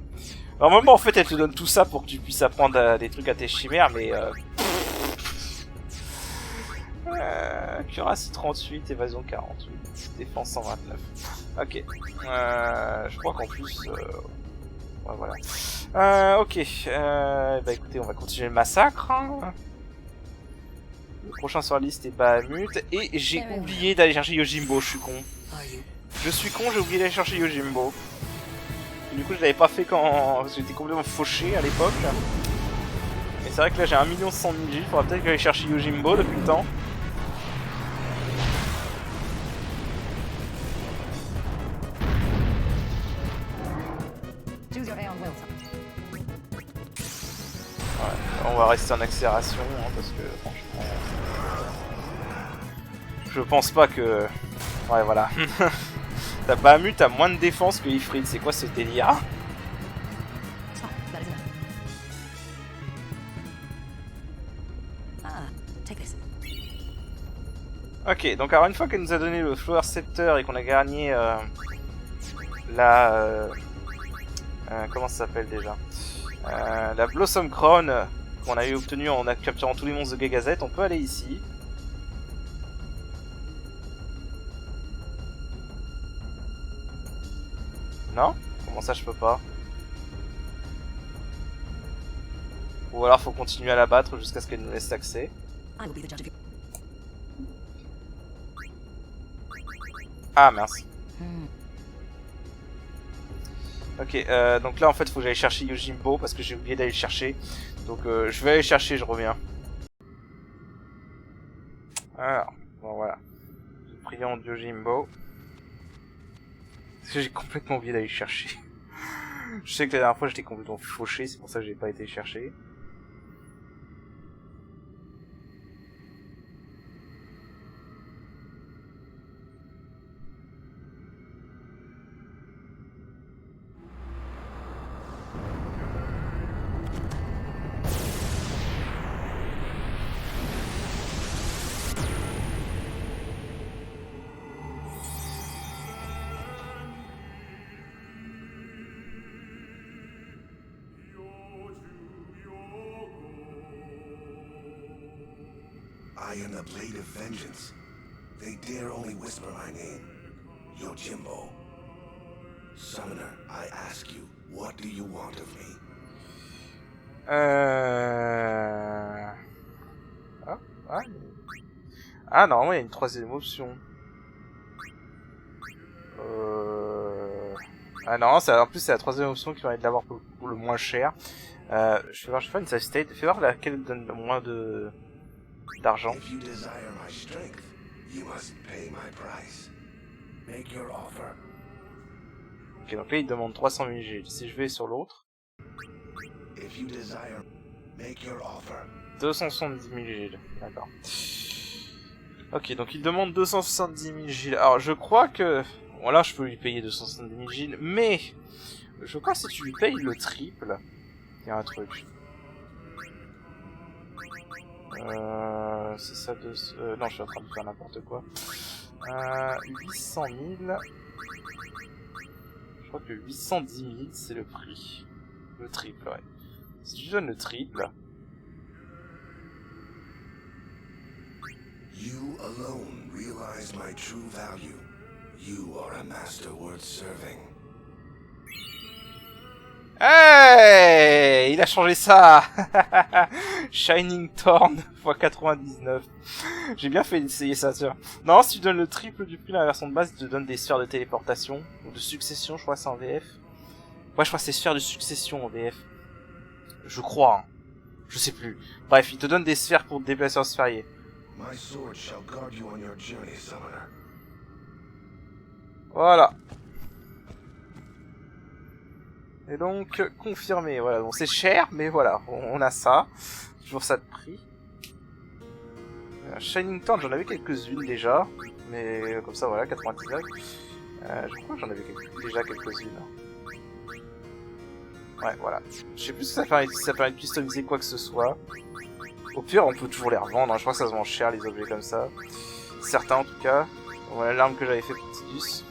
Normalement, en fait, elle te donne tout ça pour que tu puisses apprendre des trucs à tes chimères, mais... Cuirassé 38, évasion 48, défense 129. Ok. Je crois qu'en plus... Ouais, voilà. Ok. Bah écoutez, on va continuer le massacre. Hein. Le prochain sur la liste est Bahamut. Et j'ai oublié d'aller chercher Yojimbo, je suis con. Je suis con, j'ai oublié d'aller chercher Yojimbo. Et du coup, je l'avais pas fait quand j'étais complètement fauché à l'époque. Mais c'est vrai que là, j'ai 1 100 000 J. Faudra peut-être que j'aille chercher Yojimbo depuis le temps. Ouais, on va rester en accélération, hein, parce que franchement... Je pense pas que... Ouais, voilà. T'as Bahamut, t'as moins de défense que Ifrit, c'est quoi ce délire? Ok, donc alors une fois qu'elle nous a donné le Flower Scepter et qu'on a gagné comment ça s'appelle déjà, la Blossom Crown qu'on a eu obtenue en capturant tous les monstres de Gagazette, on peut aller ici. Non? Comment ça je peux pas? Ou alors faut continuer à la battre jusqu'à ce qu'elle nous laisse accès. Ah mince. Ok, donc là en fait faut que j'aille chercher Yojimbo parce que j'ai oublié d'aller le chercher. Donc je vais aller le chercher, je reviens. Alors, bon voilà. Prions Yojimbo. Parce que j'ai complètement oublié d'aller le chercher. Je sais que la dernière fois j'étais complètement fauché, c'est pour ça que j'ai pas été le chercher. I am the blade of vengeance. They dare only whisper my name. Yojimbo. Summoner, I ask you, what do you want of me? Ah non, il y a une troisième option. Ah non, en plus c'est la troisième option qui va être de l'avoir pour le moins cher. Je vais faire une save state. Fais voir laquelle donne le moins d'argent. Ok, donc là il demande 300 000 G. Si je vais sur l'autre, 270 000 G. D'accord. Ok, donc il demande 270 000 G. Alors je crois que... Bon là je peux lui payer 270 000 G, mais... Je crois que si tu lui payes le triple, il y a un truc. C'est ça de... non, je suis en train de faire n'importe quoi. 800 000... Je crois que 810 000 c'est le prix. Le triple, ouais. Si tu donnes le triple... You alone realize my true value. You are a master worth serving. Hey, il a changé ça. Shining Thorn x 99. J'ai bien fait d'essayer ça, tiens. Non, si tu donnes le triple du prix dans la version de base, il te donne des sphères de téléportation ou de succession, je crois que c'est en VF. Ouais, je crois que c'est sphères de succession en VF. Je crois. Hein. Je sais plus. Bref, il te donne des sphères pour te déplacer en sphérié. My sword shall guard you on your journey, Summoner. Voilà. Et donc, confirmé, voilà. Bon, c'est cher, mais voilà, on a ça. Toujours ça de prix. Shining Thorn, j'en avais quelques-unes déjà. Mais comme ça, voilà, 99. Je crois que j'en avais déjà quelques-unes. Ouais, voilà. Je sais plus si ça permet de customiser quoi que ce soit. Au pire, on peut toujours les revendre. Hein. Je crois que ça se vend cher, les objets comme ça. Certains, en tout cas. Voilà l'arme que j'avais fait pour Tidus.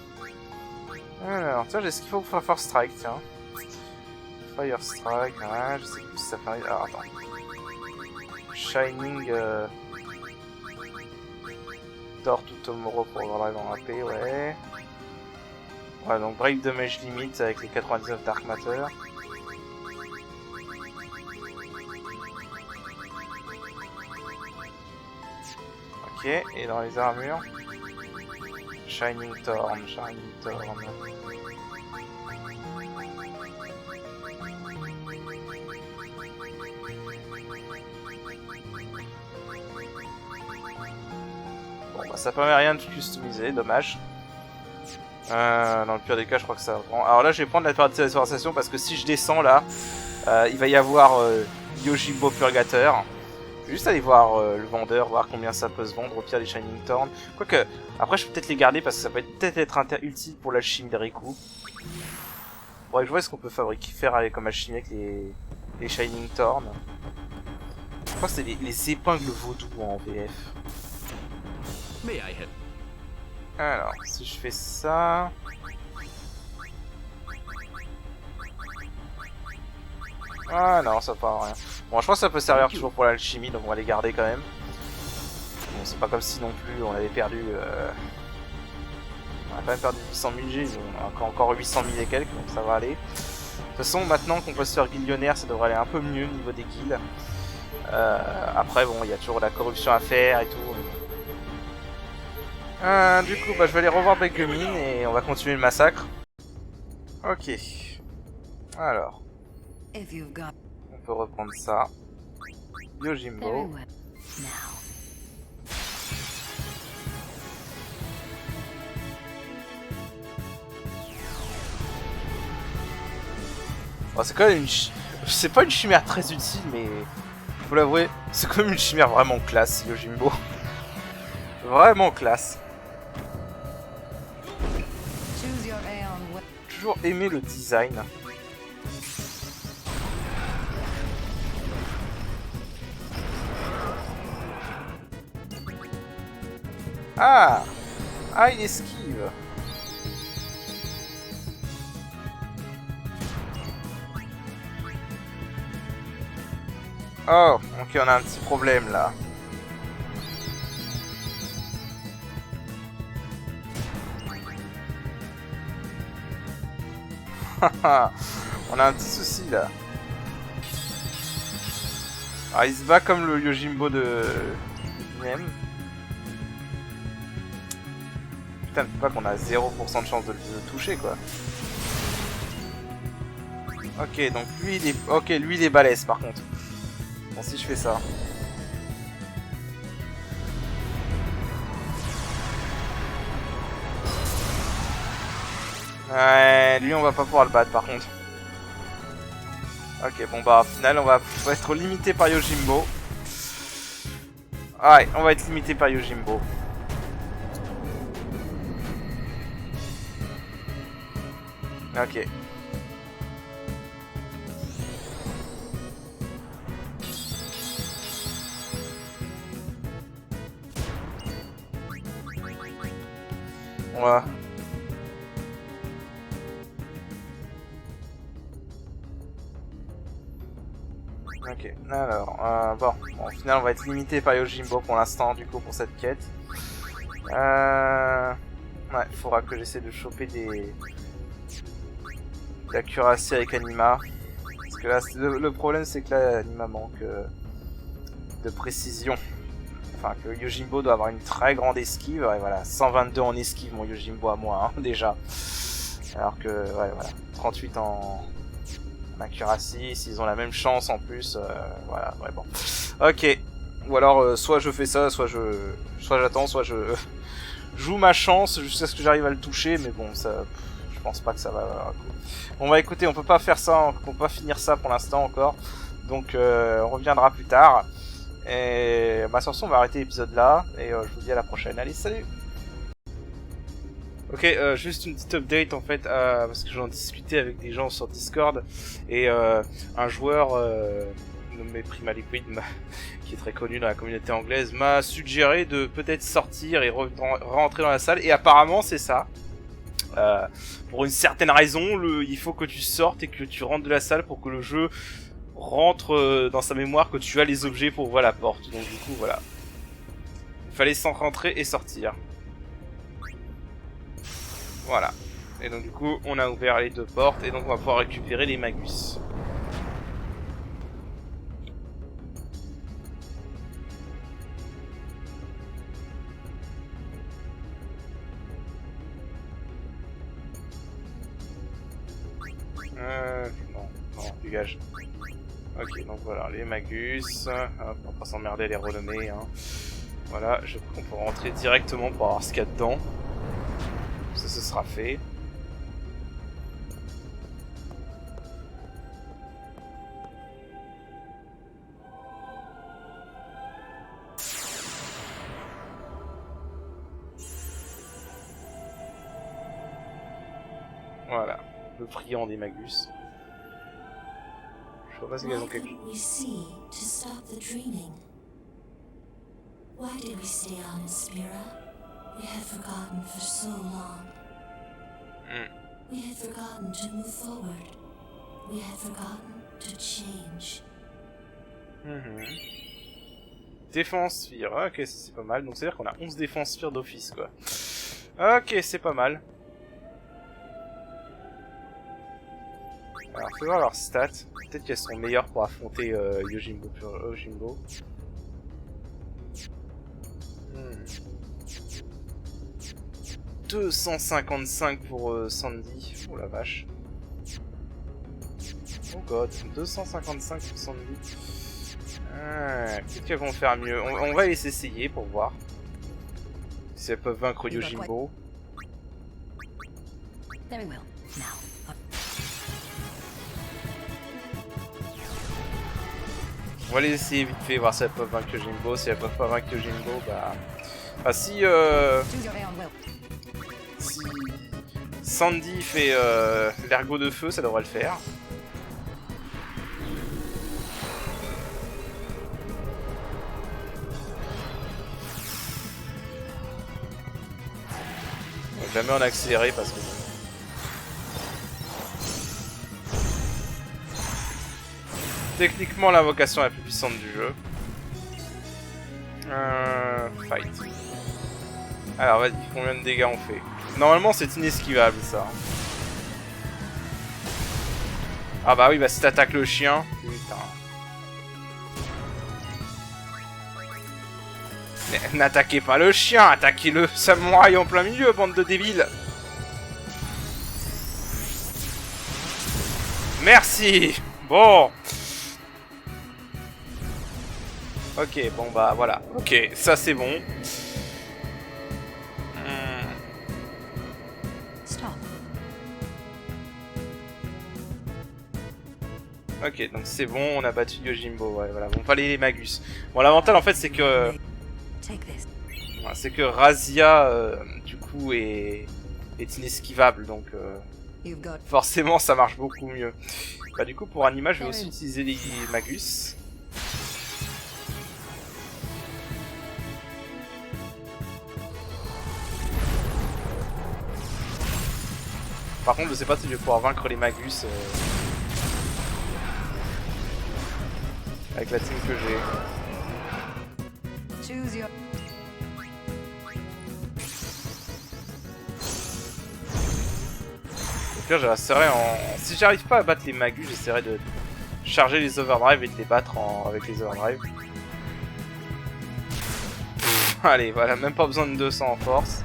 Alors, tiens, j'ai ce qu'il faut pour Fire Strike, tiens. Fire Strike, ouais, je sais plus si ça permet... Alors, attends. Shining... Door to Tomorrow pour Overdrive en AP, ouais. Ouais, donc Break Damage Limit avec les 99 Dark Matter. Ok, et dans les armures... Shining Thorn. Bon bah ça permet rien de customiser, dommage. Dans le pire des cas je crois que ça prend... Alors là je vais prendre la période de téléportation parce que si je descends là, il va y avoir Yojimbo Purgateur. Je vais juste aller voir le vendeur, voir combien ça peut se vendre, au pire les Shining Thorn. Quoique, après je peux peut-être les garder parce que ça peut peut-être être utile pour l'alchimie de Riku. Faudrait que je vois ce qu'on peut faire avec, comme alchimie avec les Shining Thorn. Je crois que c'est les épingles vaudou en VF. Alors, si je fais ça... Ah non, ça part rien. Bon, je pense que ça peut servir toujours pour l'alchimie, donc on va les garder quand même. Bon, c'est pas comme si non plus on avait perdu... On a quand même perdu 800 000 G, on a encore 800 000 et quelques, donc ça va aller. De toute façon, maintenant qu'on peut se faire guillionnaire, ça devrait aller un peu mieux au niveau des kills. Après, bon, il y a toujours la corruption à faire et tout. Du coup, bah, je vais aller revoir Begumine et on va continuer le massacre. Ok. Alors. On peut reprendre ça. Yojimbo. Bon, c'est quand même c'est pas une chimère très utile, mais faut l'avouer, c'est quand même une chimère vraiment classe, Yojimbo. Vraiment classe. Toujours aimé le design. Ah! Ah, il esquive. Oh, ok, on a un petit problème là. On a un petit souci là. Alors il se bat comme le Yojimbo de lui-même. Putain, c'est pas qu'on a 0% de chance de le toucher quoi. Ok, donc lui il est... Ok, lui il est balèze par contre. Bon, si je fais ça. Ouais, lui on va pas pouvoir le battre par contre. Ok, bon bah au final on va être limité par Yojimbo. Ouais, on va être limité par Yojimbo. Ok. Ouais. Ok, alors, bon, au final on va être limité par Yojimbo pour l'instant, du coup, pour cette quête. Ouais, il faudra que j'essaie de choper de l'accuracy avec Anima. Parce que là, le problème c'est que là, Anima manque de précision. Enfin, que Yojimbo doit avoir une très grande esquive. Ouais, voilà, 122 en esquive, mon Yojimbo à moi, hein, déjà. Alors que, ouais, voilà, 38 en accuracy, s'ils ont la même chance en plus, voilà, ouais, bon. Ok, ou alors, soit je fais ça, soit j'attends, soit je joue ma chance jusqu'à ce que j'arrive à le toucher, mais bon, ça, je pense pas que ça va... Bon bah écoutez, on peut pas faire ça, on peut pas finir ça pour l'instant encore. Donc on reviendra plus tard. Et bah sur ce, on va arrêter l'épisode là. Et je vous dis à la prochaine. Allez, salut! Ok, juste une petite update en fait, parce que j'en discutais avec des gens sur Discord. Et un joueur nommé Prima Liquid, qui est très connu dans la communauté anglaise, m'a suggéré de peut-être sortir et rentrer dans la salle. Et apparemment c'est ça. Pour une certaine raison, il faut que tu sortes et que tu rentres de la salle pour que le jeu rentre dans sa mémoire que tu as les objets pour ouvrir la porte. Donc du coup voilà. Il fallait rentrer et sortir. Voilà. Et donc du coup on a ouvert les deux portes et donc on va pouvoir récupérer les Magus. Non, dégage. Ok, donc voilà, les Magus. Hop, on va pas s'emmerder à les renommer. Hein. Voilà, on peut rentrer directement pour voir ce qu'il y a dedans. Ça, ce sera fait. Voilà, le friand des Magus. Je sais pas si elles ont quelque chose. We see to stop the dreaming. Why did we stay on Spira? We had forgotten for so long. We had forgotten to move forward. We had forgotten to change. Défense sphere, ok, ça c'est pas mal. Donc c'est à dire qu'on a 11 défenses sphere d'office quoi. Ok, c'est pas mal. Alors, fais voir leurs stats. Peut-être qu'elles sont meilleures pour affronter Yojimbo. 255 pour Sandy. Oh la vache. Oh god, 255 pour Sandy. Peut-être qu'elles vont faire mieux. On va les essayer pour voir si elles peuvent vaincre Yojimbo. Very well. Now. On va les essayer vite fait, voir si elles peuvent vaincre Yojimbo. Si elles peuvent pas vaincre Yojimbo, bah... Enfin, si Sandy fait l'ergot de feu, ça devrait le faire. Donc, jamais en accéléré parce que... Techniquement l'invocation la plus puissante du jeu. Fight. Alors vas-y, combien de dégâts on fait? Normalement c'est inesquivable ça. Ah bah oui, bah si t'attaques le chien... Putain. N'attaquez pas le chien, attaquez le samouraï en plein milieu, bande de débiles. Merci. Bon. Ok, bon bah voilà. Ok, ça c'est bon. Ok, donc c'est bon, on a battu Yojimbo. Ouais, voilà. Bon, fallait les Magus. Bon, l'avantage en fait c'est que... c'est que Razia, du coup, est inesquivable, donc... forcément ça marche beaucoup mieux. Bah du coup pour Anima je vais aussi utiliser les Magus. Par contre je sais pas si je vais pouvoir vaincre les Magus avec la team que j'ai. J'essaierai si j'arrive pas à battre les Magus, j'essaierai de charger les overdrive et de les battre avec les overdrive. Allez, voilà, même pas besoin de 200 en force.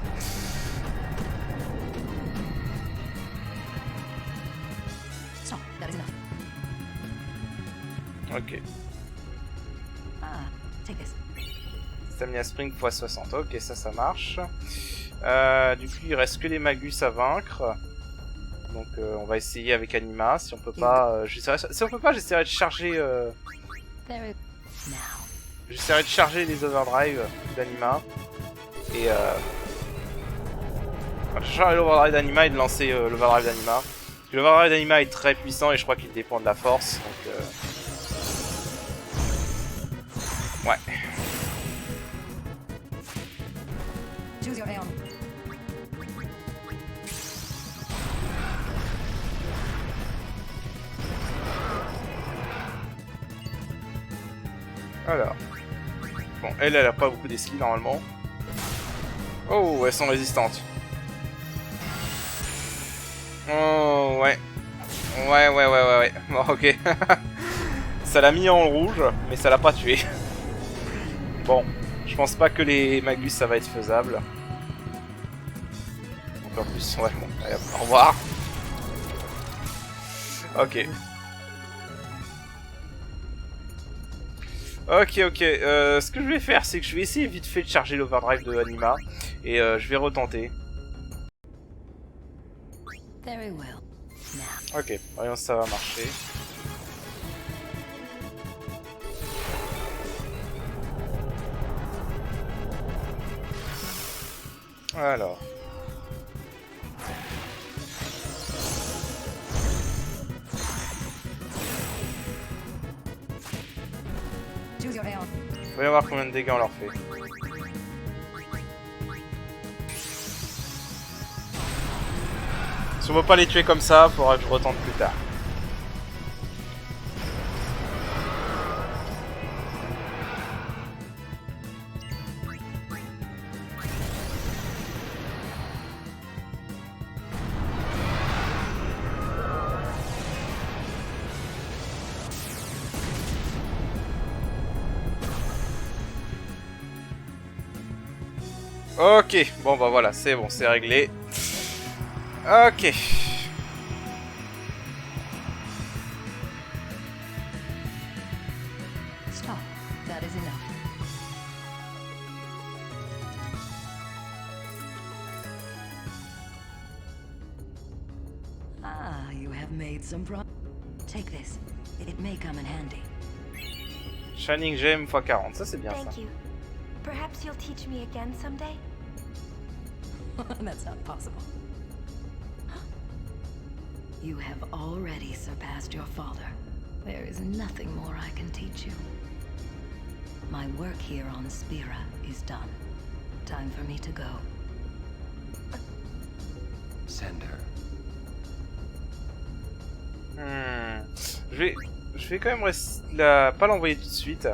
Ok. Stamina Spring x 60, ok, ça marche. Du coup, il reste que les Magus à vaincre. Donc on va essayer avec Anima. Si on peut pas, si on peut pas, j'essaierai de charger. J'essaierai de charger les overdrive d'Anima et charger l'overdrive d'Anima et de lancer l'overdrive d'Anima. Parce que l'overdrive d'Anima est très puissant et je crois qu'il dépend de la force. Donc ouais. Choose your aim. Alors. Bon, elle a pas beaucoup d'esquive normalement. Oh, elles sont résistantes. Oh, ouais. Ouais. Bon, ok. Ça l'a mis en rouge, mais ça l'a pas tué. Bon, je pense pas que les Magus ça va être faisable. Encore plus, ouais, bon, allez, au revoir. Ok. Ok, ce que je vais faire, c'est que je vais essayer vite fait de charger l'overdrive de Anima, et je vais retenter. Ok, voyons si ça va marcher. Alors... Voyons voir combien de dégâts on leur fait. Si on veut pas les tuer comme ça, faudra que je retente plus tard. Ok, bon bah voilà, c'est bon, c'est réglé. Ok. Stop. That is enough. Ah, you have made some Take this. It may come in handy. Shining Gem x 40, ça c'est bien ça. Thank you. Perhaps you'll teach me again someday? That's not possible. You have already surpassed your father. There is nothing more I can teach you. My work here on Spira is done. Time for me to go. Send her. Je vais quand même pas l'envoyer tout de suite.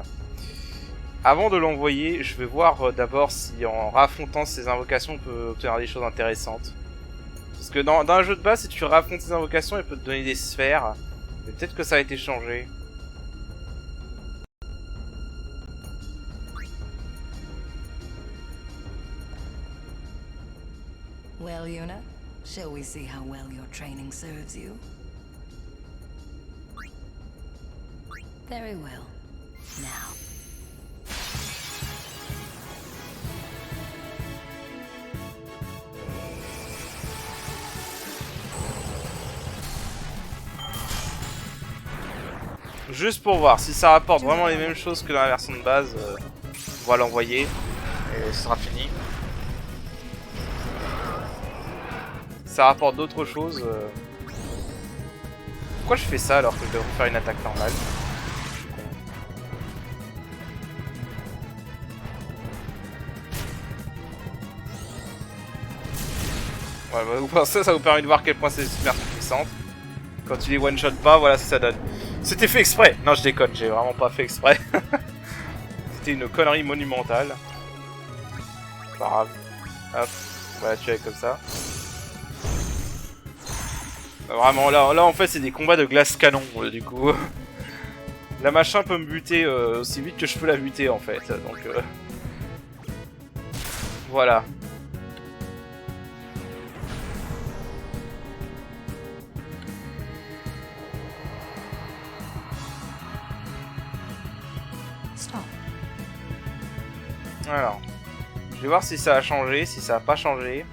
Avant de l'envoyer, je vais voir d'abord si en raffrontant ces invocations on peut obtenir des choses intéressantes. Parce que dans un jeu de base, si tu raffrontes ces invocations, il peut te donner des sphères. Mais peut-être que ça a été changé. Well, Yuna, shall we see how well your training serves you? Very well. Now. Juste pour voir si ça rapporte vraiment les mêmes choses que dans la version de base, on va l'envoyer et ce sera fini. Si ça rapporte d'autres choses. Pourquoi je fais ça alors que je devrais faire une attaque normale? Ouais, bah, ça vous permet de voir à quel point c'est super puissante. Quand tu les one-shot pas, voilà ce que ça donne. C'était fait exprès. Non, je déconne, j'ai vraiment pas fait exprès. C'était une connerie monumentale. Pas grave. Hop, on va la tuer comme ça. Vraiment, là en fait, c'est des combats de glace canon, du coup. La machin peut me buter aussi vite que je peux la buter, en fait. Donc, voilà. Alors, je vais voir si ça a changé, si ça a pas changé.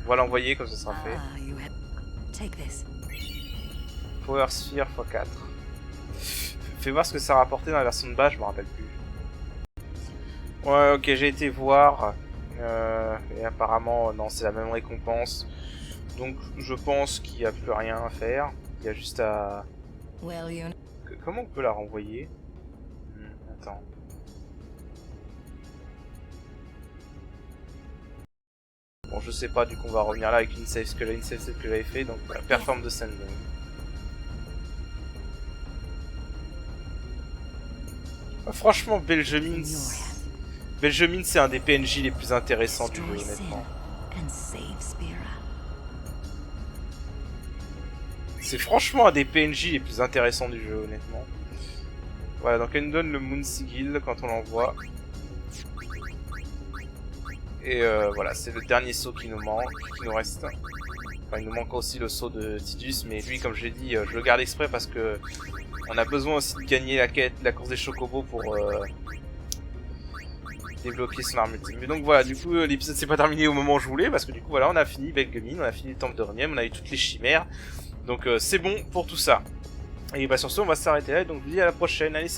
On va l'envoyer comme ça sera fait. Take this. Power Sphere x4. Fais voir ce que ça rapportait dans la version de base, je me rappelle plus. Ouais, ok, j'ai été voir. Et apparemment, non, c'est la même récompense. Donc, je pense qu'il n'y a plus rien à faire. Il y a juste à... Well, you... Comment on peut la renvoyer? Attends. Bon, je sais pas, du coup, on va revenir là avec une save que j'avais fait. Donc, voilà, perform de sending. Franchement, Benjamin, c'est un des PNJ les plus intéressants du jeu, honnêtement. C'est franchement un des PNJ les plus intéressants du jeu, honnêtement. Voilà, donc elle nous donne le Moon Sigil quand on l'envoie. Et voilà, c'est le dernier saut qui nous reste. Enfin, il nous manque aussi le saut de Tidus, mais lui, comme je l'ai dit, je le garde exprès parce que on a besoin aussi de gagner la course des chocobos pour débloquer son arme ultime. Mais donc voilà, du coup l'épisode s'est pas terminé au moment où je voulais, parce que du coup voilà, on a fini Belgemine, on a fini le temple de Rhenium, on a eu toutes les chimères. Donc c'est bon pour tout ça. Et bah sur ce on va s'arrêter là, donc je vous dis à la prochaine, allez,